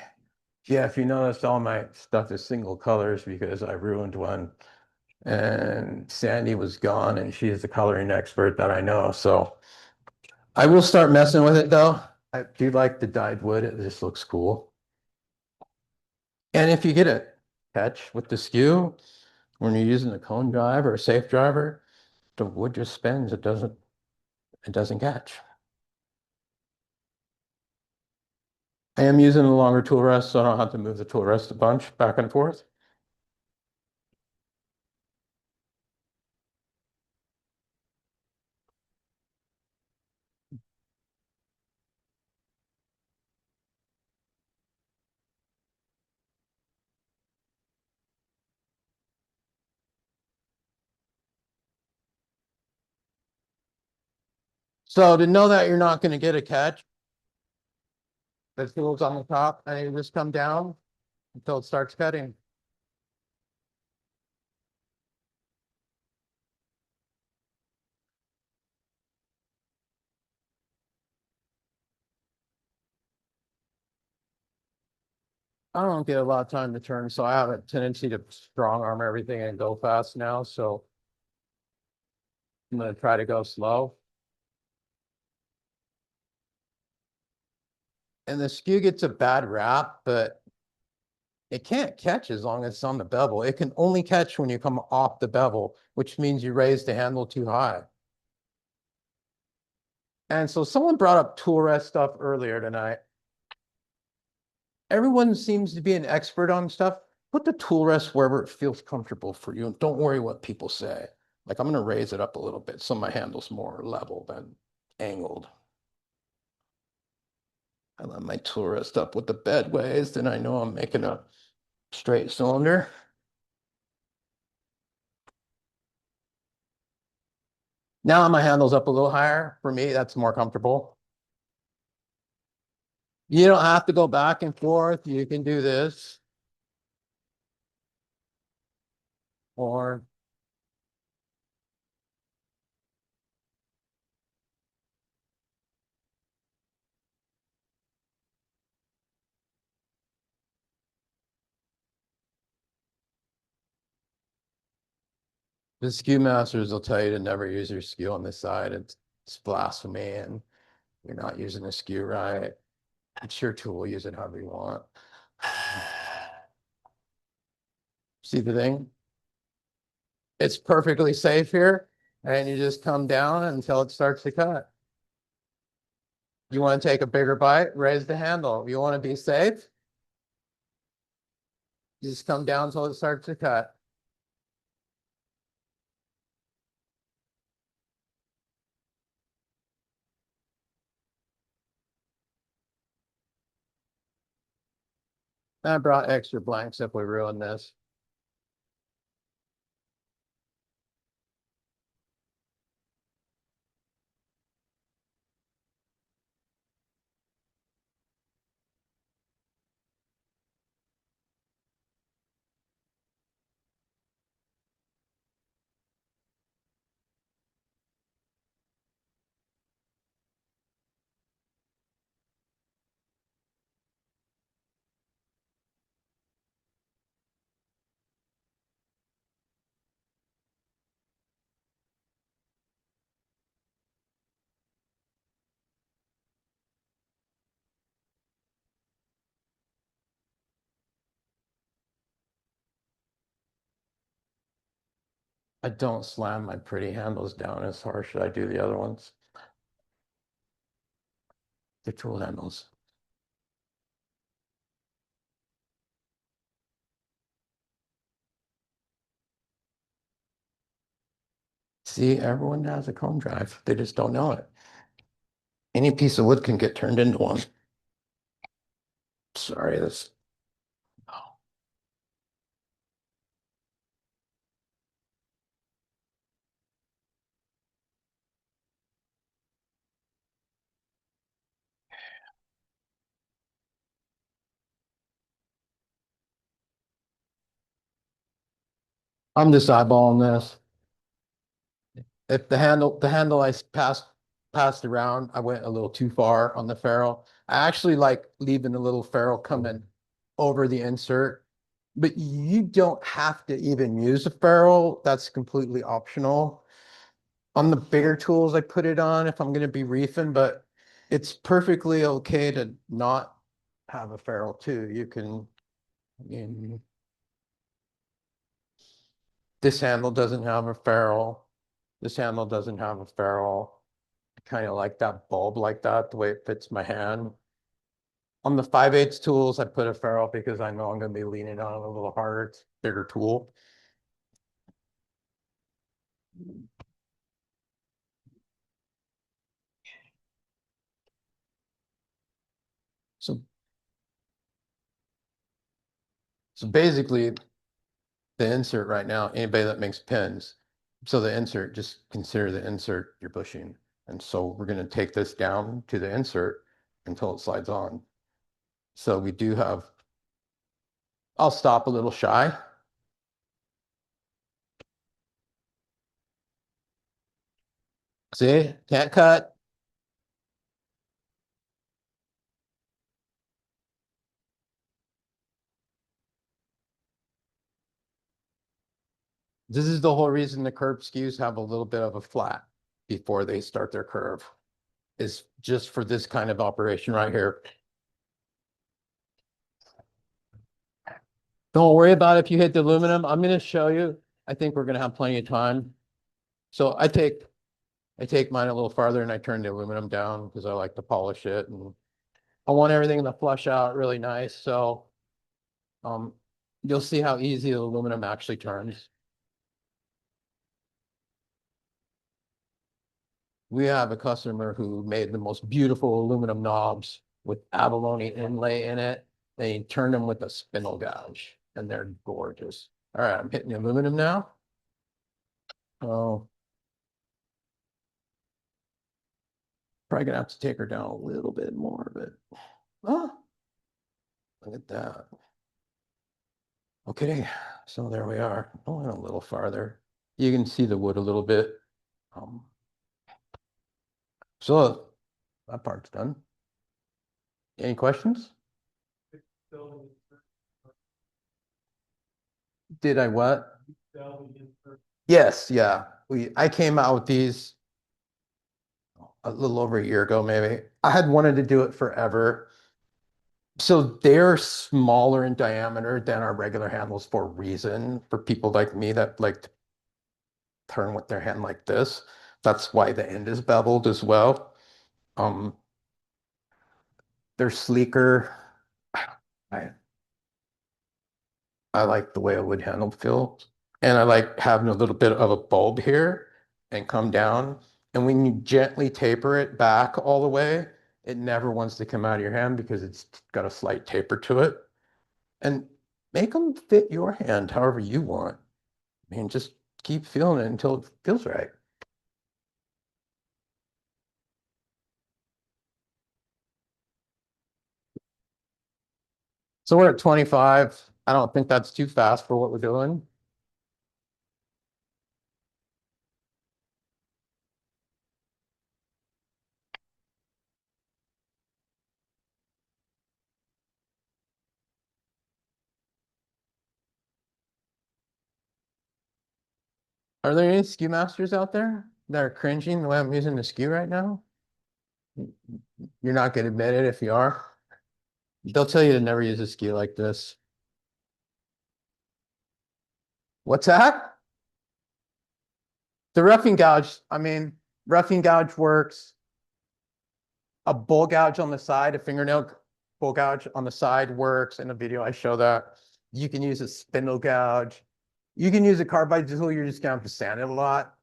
Yeah, if you noticed, all my stuff is single colors because I ruined one. And Sandy was gone and she is the coloring expert that I know. So I will start messing with it though. I do like the dyed wood. It just looks cool. And if you get a catch with the skew, when you're using a cone drive or a safe driver, the wood just spins. It doesn't catch. I am using a longer tool rest, so I don't have to move the tool rest a bunch back and forth. So to know that you're not going to get a catch, the tool's on the top and you just come down until it starts cutting. I don't get a lot of time to turn, so I have a tendency to strong arm everything and go fast now. So I'm going to try to go slow. And the skew gets a bad rap, but it can't catch as long as it's on the bevel. It can only catch when you come off the bevel, which means you raise the handle too high. And so someone brought up tool rest stuff earlier tonight. Everyone seems to be an expert on stuff. Put the tool rest wherever it feels comfortable for you. And don't worry what people say. Like I'm going to raise it up a little bit so my handle's more level than angled. I let my tool rest up with the bed ways, then I know I'm making a straight cylinder. Now my handle's up a little higher. For me, that's more comfortable. You don't have to go back and forth. You can do this. Or the skew masters will tell you to never use your skew on this side. It's blasphemy and you're not using the skew right. It's your tool. Use it however you want. See the thing? It's perfectly safe here. And you just come down until it starts to cut. You want to take a bigger bite, raise the handle. You want to be safe, you just come down until it starts to cut. I brought extra blanks if we ruin this. I don't slam my pretty handles down as harsh as I do the other ones. The tool handles. See, everyone has a comb drive. They just don't know it. Any piece of wood can get turned into one. Sorry, this. Oh. I'm just eyeballing this. if the handle passed around, I went a little too far on the ferrule. I actually like leaving a little ferrule coming over the insert, but you don't have to even use a ferrule. That's completely optional. On the bigger tools, I put it on if I'm gonna be reefing, but it's perfectly okay to not have a ferrule too. You can, I mean, this handle doesn't have a ferrule. This handle doesn't have a ferrule. I kind of like that bulb like that, the way it fits my hand. On the 5/8 tools, I put a ferrule because I know I'm gonna be leaning on it a little harder. It's a bigger tool. So basically, the insert right now, anybody that makes pins, so the insert, just consider the insert your bushing. And so we're gonna take this down to the insert until it slides on. So we do have, I'll stop a little shy. See, can't cut. This is the whole reason the curb skews have a little bit of a flat before they start their curve, is just for this kind of operation right here. Don't worry about if you hit the aluminum. I'm going to show you. I think we're going to have plenty of time. So I take mine a little farther and I turn the aluminum down because I like to polish it and I want everything to flush out really nice. So you'll see how easy the aluminum actually turns. We have a customer who made the most beautiful aluminum knobs with abalone inlay in it. They turned them with a spindle gouge and they're gorgeous. All right, I'm hitting the aluminum now. Oh, probably gonna have to take her down a little bit more, but oh, look at that. Okay, so there we are. Going a little farther. You can see the wood a little bit. So that part's done. Any questions? Did I what? Yes, yeah. I came out with these a little over a year ago, maybe. I had wanted to do it forever. So they're smaller in diameter than our regular handles for a reason, for people like me that like to turn with their hand like this. That's why the end is beveled as well. They're sleeker. I like the way a wood handle feels. And I like having a little bit of a bulb here and come down. And when you gently taper it back all the way, it never wants to come out of your hand because it's got a slight taper to it. And make them fit your hand however you want. I mean, just keep feeling it until it feels right. So we're at 25. I don't think that's too fast for what we're doing. Are there any skew masters out there that are cringing the way I'm using the skew right now? You're not going to admit it if you are. They'll tell you to never use a skew like this. What's that? The roughing gouge, I mean, roughing gouge works. A bull gouge on the side, a fingernail bull gouge on the side works. In the video, I show that. You can use a spindle gouge. You can use a carbide tool. You're just going to have to sand it a lot.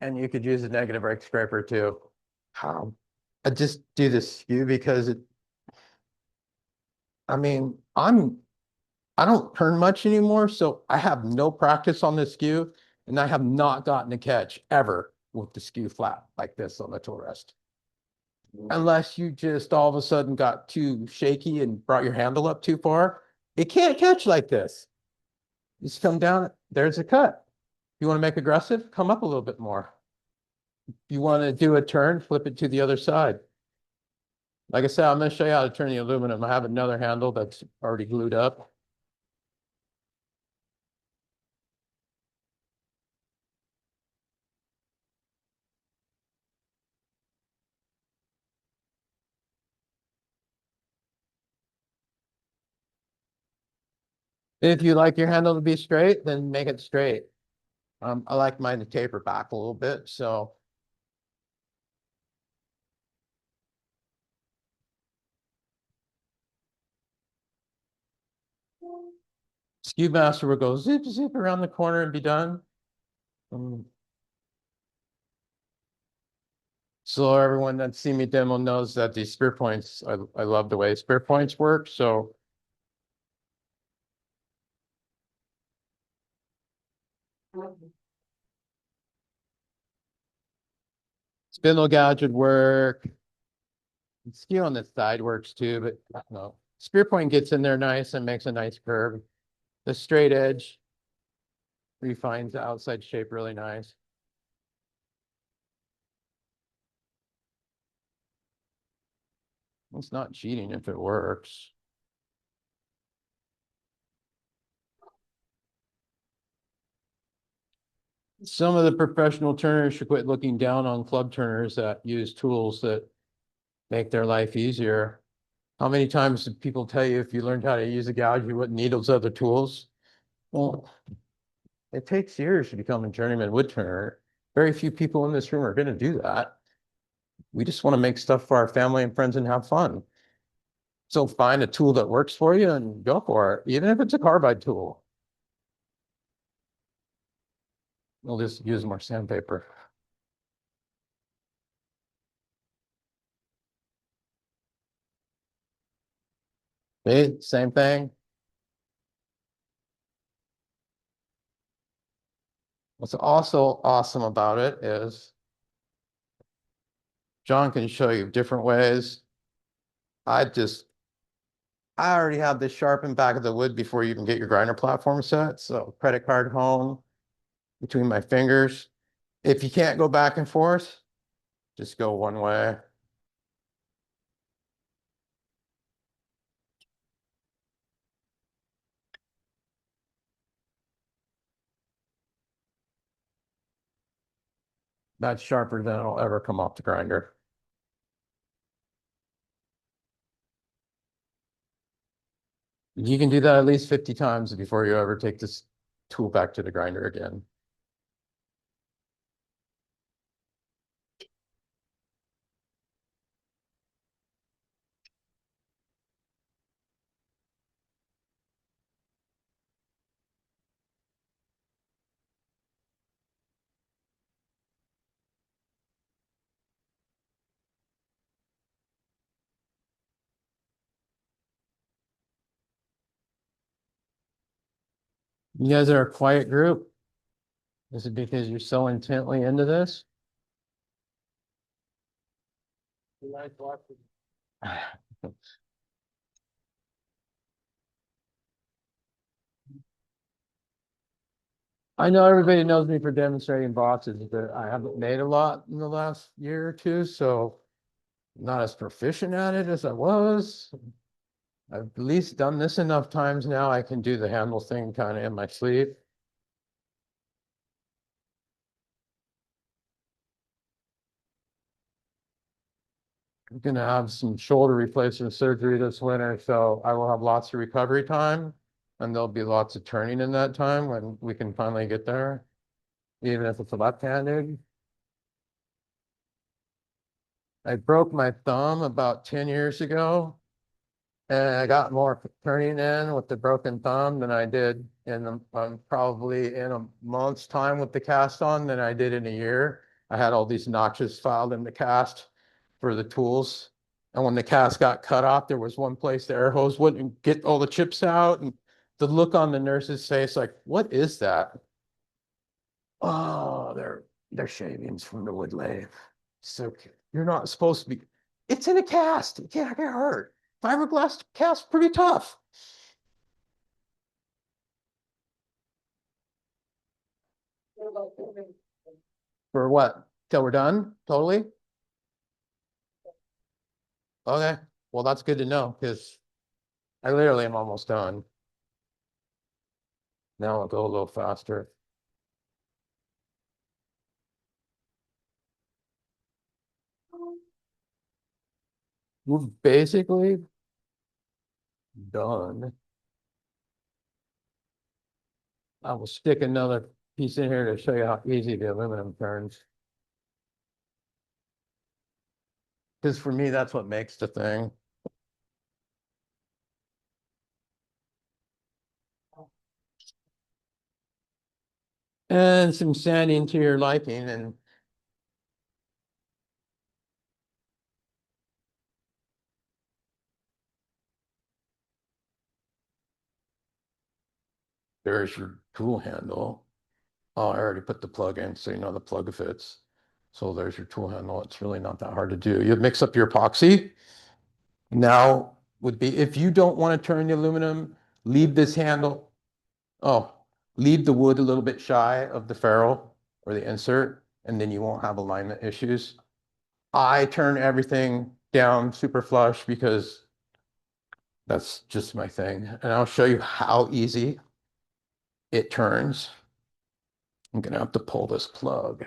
And you could use a negative rake scraper too. I just do the skew because I mean, I don't turn much anymore, so I have no practice on the skew, and I have not gotten a catch ever with the skew flat like this on the tool rest. Unless you just all of a sudden got too shaky and brought your handle up too far, it can't catch like this. Just come down, there's a cut. You want to make aggressive, come up a little bit more. You want to do a turn, flip it to the other side. Like I said, I'm going to show you how to turn the aluminum. I have another handle that's already glued up. If you like your handle to be straight, then make it straight. I like mine to taper back a little bit, so. Skew master will go zip, zip around the corner and be done. So everyone that's seen me demo knows that these spear points, I love the way spear points work, so. Spindle gouge would work. Skew on the side works too, but no. Spear point gets in there nice and makes a nice curve. The straight edge refines the outside shape really nice. It's not cheating if it works. Some of the professional turners should quit looking down on club turners that use tools that make their life easier. How many times did people tell you if you learned how to use a gouge, you wouldn't need those other tools? Well, it takes years to become a journeyman wood turner. Very few people in this room are going to do that. We just want to make stuff for our family and friends and have fun. So find a tool that works for you and go for it, even if it's a carbide tool. We'll just use more sandpaper. See, same thing. What's also awesome about it is John can show you different ways. I already have this sharpened back of the wood before you even get your grinder platform set. So credit card home between my fingers. If you can't go back and forth, just go one way. That's sharper than it'll ever come off the grinder. You can do that at least 50 times before you ever take this tool back to the grinder again. You guys are a quiet group. Is it because you're so intently into this? I know everybody knows me for demonstrating boxes, but I haven't made a lot in the last year or two, so I'm not as proficient at it as I was. I've at least done this enough times now, I can do the handle thing kind of in my sleep. I'm gonna have some shoulder replacement surgery this winter, so I will have lots of recovery time. And there'll be lots of turning in that time when we can finally get there, even if it's left-handed. I broke my thumb about 10 years ago. And I got more turning in with the broken thumb than I did probably in a month's time with the cast on than I did in a year. I had all these notches filed in the cast for the tools. And when the cast got cut off, there was one place the air hose wouldn't get all the chips out. And the look on the nurse's face, like, what is that? Oh, they're shavings from the wood lathe. So you're not supposed to be, it's in a cast. You can't get hurt. 'Hurt. 'Fiberglass cast, pretty tough. For what? Till we're done? Totally? Okay, well, that's good to know, because I literally am almost done. Now I'll go a little faster. We're basically done. I will stick another piece in here to show you how easy the aluminum turns. Because for me, that's what makes the thing. And some sanding to your liking, and there's your tool handle. Oh, I already put the plug in, so you know the plug fits. So there's your tool handle. It's really not that hard to do. You mix up your epoxy. Now would be, if you don't want to turn the aluminum, leave this handle. Oh, leave the wood a little bit shy of the ferrule or the insert, and then you won't have alignment issues. I turn everything down super flush because that's just my thing. And I'll show you how easy it turns. I'm gonna have to pull this plug.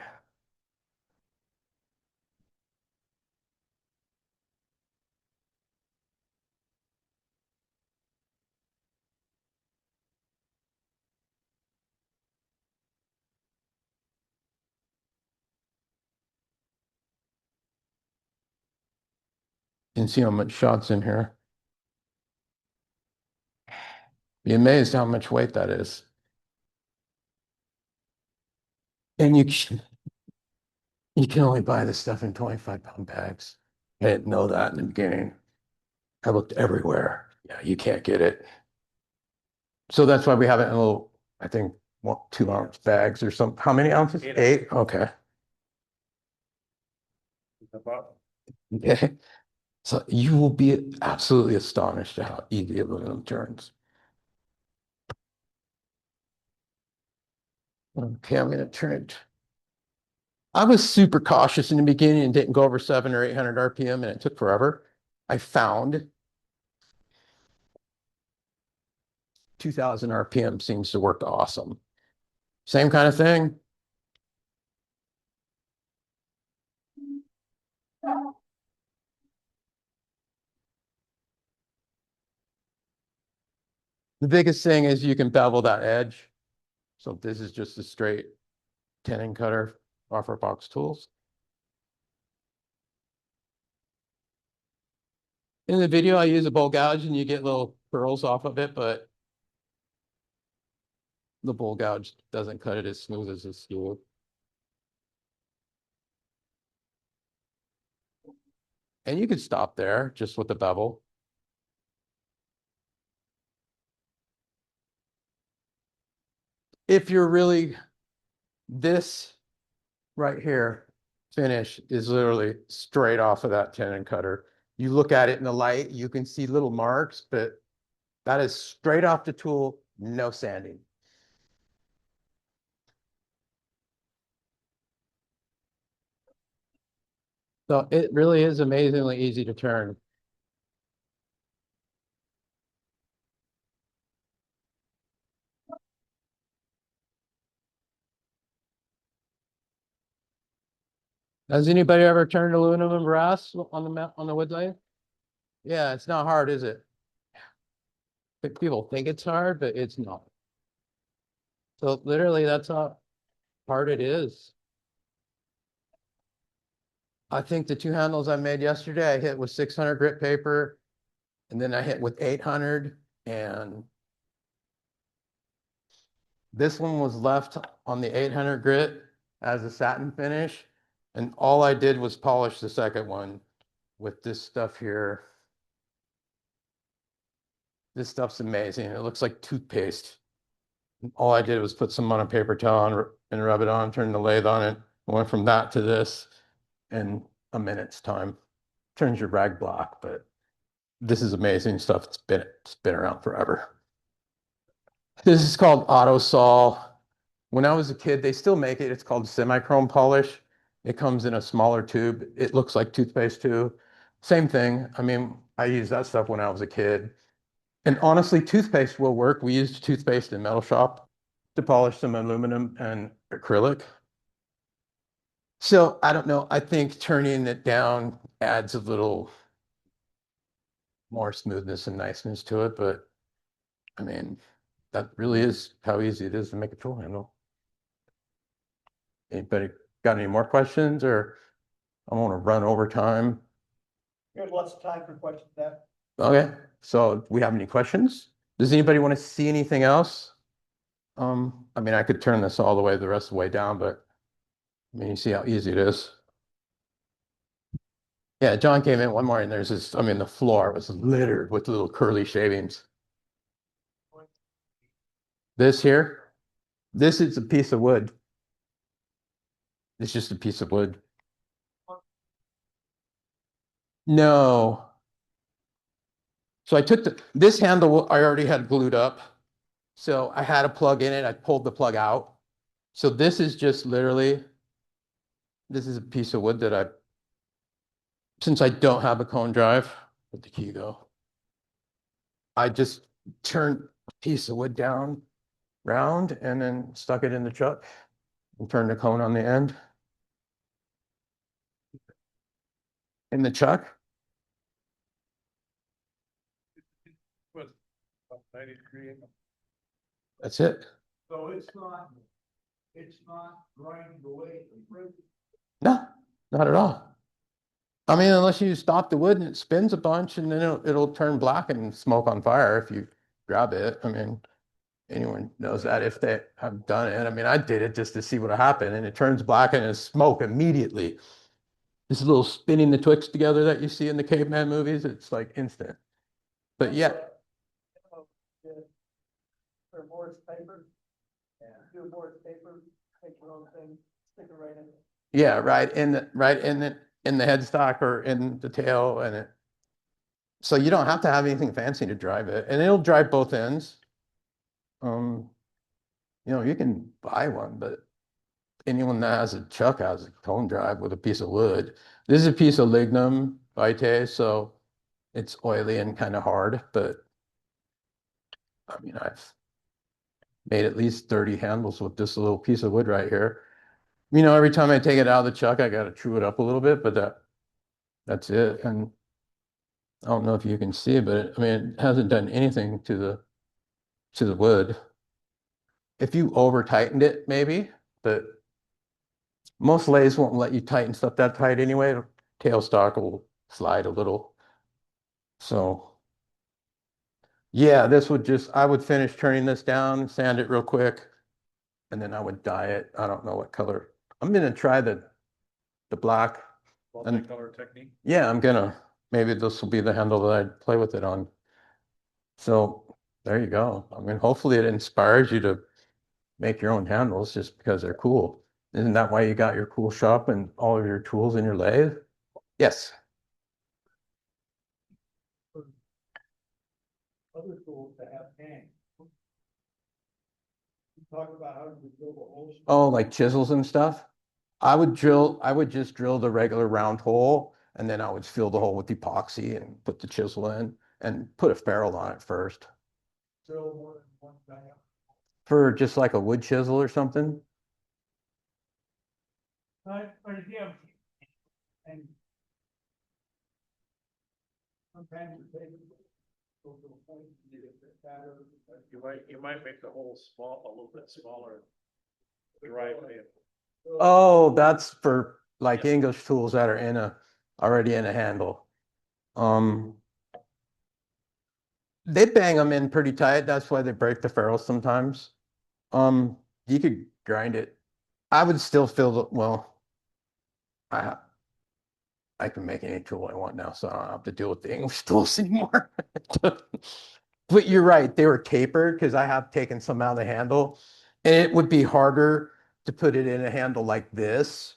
You can see how much shot's in here. Be amazed how much weight that is. And you can only buy this stuff in 25-pound bags. I didn't know that in the beginning. I looked everywhere. Yeah, you can't get it. So that's why we have it in a little, I think, 2-ounce bags or some. How many ounces? 8? Okay. Okay. So you will be absolutely astonished at how easy aluminum turns. Okay, I'm gonna turn it. I was super cautious in the beginning and didn't go over 700 or 800 RPM, and it took forever. I found 2000 RPM seems to work awesome. Same kind of thing. The biggest thing is you can bevel that edge. So this is just a straight tenon cutter off our box tools. In the video, I use a bowl gouge and you get little curls off of it, but the bowl gouge doesn't cut it as smooth as a skewer. And you could stop there just with the bevel. If you're really, this right here, finish is literally straight off of that tenon cutter. You look at it in the light, you can see little marks, but that is straight off the tool, no sanding. So it really is amazingly easy to turn. Has anybody ever turned aluminum and brass on the wood lathe? Yeah, it's not hard, is it? People think it's hard, but it's not. So literally, that's how hard it is. I think the 2 handles I made yesterday, I hit with 600 grit paper, and then I hit with 800, and this one was left on the 800 grit as a satin finish, and all I did was polish the second one with this stuff here. This stuff's amazing. It looks like toothpaste. All I did was put some on a paper towel on and rub it on, turn the lathe on it. I went from that to this in a minute's time. Turns your rag black, but this is amazing stuff. It's been around forever. This is called AutoSol. When I was a kid, they still make it. It's called semi-chrome polish. It comes in a smaller tube. It looks like toothpaste too. Same thing. I mean, I used that stuff when I was a kid. And honestly, toothpaste will work. We used toothpaste in metal shop to polish some aluminum and acrylic. So I don't know. I think turning it down adds a little more smoothness and niceness to it. But I mean, that really is how easy it is to make a tool handle. Anybody got any more questions, or I want to run over time? There's lots of time for questions now. Okay, so do we have any questions? Does anybody want to see anything else? I mean, I could turn this all the way the rest of the way down, but I mean, you see how easy it is. Yeah, John came in one morning, there's this, I mean, the floor was littered with little curly shavings. This here, this is a piece of wood. It's just a piece of wood. No. So I took this handle I already had glued up. So I had a plug in it. I pulled the plug out. So this is just literally, this is a piece of wood that since I don't have a cone drive, where'd the key go? I just turned a piece of wood down, round, and then stuck it in the chuck and turned the cone on the end. In the chuck. That's it. So it's not grinding away. No, not at all. I mean, unless you stop the wood and it spins a bunch and then it'll turn black and smoke on fire if you grab it. I mean, anyone knows that if they have done it. I mean, I did it just to see what happened, and it turns black and it's smoke immediately. This little spinning the twigs together that you see in the caveman movies, it's like instant. But yeah. For board paper, do board paper, take your own thing, stick it right in. Yeah, right in the headstock or in the tail, and it. So you don't have to have anything fancy to drive it, and it'll drive both ends. You know, you can buy one, but anyone that has a chuck has a cone drive with a piece of wood. This is a piece of lignum vitae, so it's oily and kind of hard, but I mean, I've made at least 30 handles with this little piece of wood right here. You know, every time I take it out of the chuck, I got to true it up a little bit, but that's it. And I don't know if you can see it, but I mean, it hasn't done anything to the wood. If you over tightened it, maybe, but most lathes won't let you tighten stuff that tight anyway. Tailstock will slide a little. So yeah, this would I would finish turning this down, sand it real quick, and then I would dye it. I don't know what color. I'm gonna try the black. Multicolor technique. Yeah, I'm gonna, maybe this will be the handle that I play with it on. So there you go. I mean, hopefully it inspires you to make your own handles just because they're cool. Isn't that why you got your cool shop and all of your tools in your lathe? Yes. Other tools that have hands. Talk about how to build a hole. Oh, like chisels and stuff? I would just drill the regular round hole, and then I would fill the hole with epoxy and put the chisel in and put a ferrule on it first. Drill more than one diameter. For just like a wood chisel or something? Yeah. And sometimes you take go to a point, you get a bit fatter. You might make the hole small, a little bit smaller. Driveway. Oh, that's for like English tools that are already in a handle. They bang them in pretty tight. That's why they break the ferrules sometimes. You could grind it. I would still I can make any tool I want now, so I don't have to deal with the English tools anymore. But you're right, they were tapered because I have taken some out of the handle, and it would be harder to put it in a handle like this,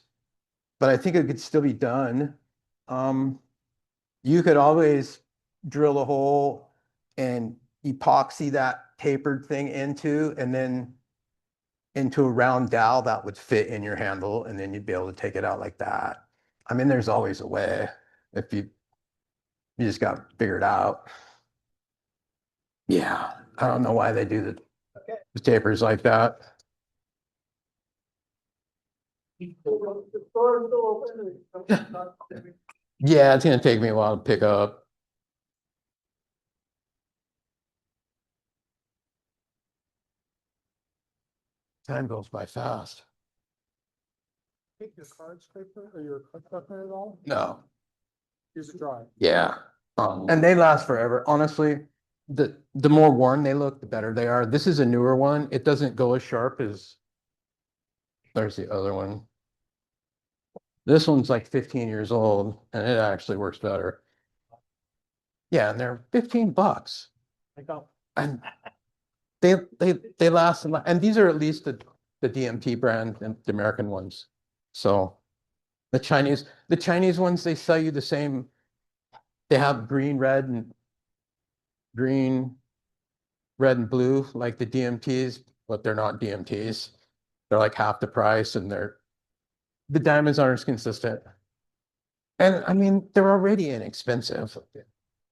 but I think it could still be done. You could always drill a hole and epoxy that tapered thing into, and then into a round dowel that would fit in your handle, and then you'd be able to take it out like that. I mean, there's always a way if you just got to figure it out. Yeah, I don't know why they do the tapers like that. Yeah, it's gonna take me a while to pick up. Time goes by fast. Take your card scraper or your card sharpener at all? No, Use a dry. yeah, and they last forever. Honestly, the more worn they look, the better they are. This is a newer one. It doesn't go as sharp as. There's the other one. This one's like 15 years old and it actually works better. Yeah, and they're $15. And they last a lot. And these are at least the DMT brand and the American ones. So the Chinese ones, they sell you the same. They have green, red, and blue, like the DMTs, but they're not DMTs. They're like half the price and the diamonds aren't as consistent. And I mean, they're already inexpensive.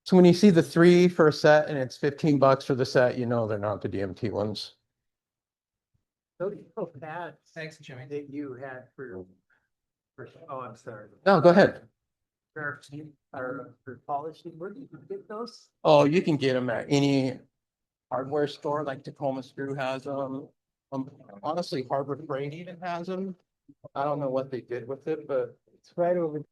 So when you see the 3 for a set and it's $15 for the set, you know they're not the DMT ones. Those pads. Thanks, Jimmy. That you had for, oh, I'm sorry. No, go ahead. For polishing, where did you get those? Oh, you can get them at any hardware store, like Tacoma Screw has them. Honestly, Harbor Freight even has them. I don't know what they did with it, but It's right over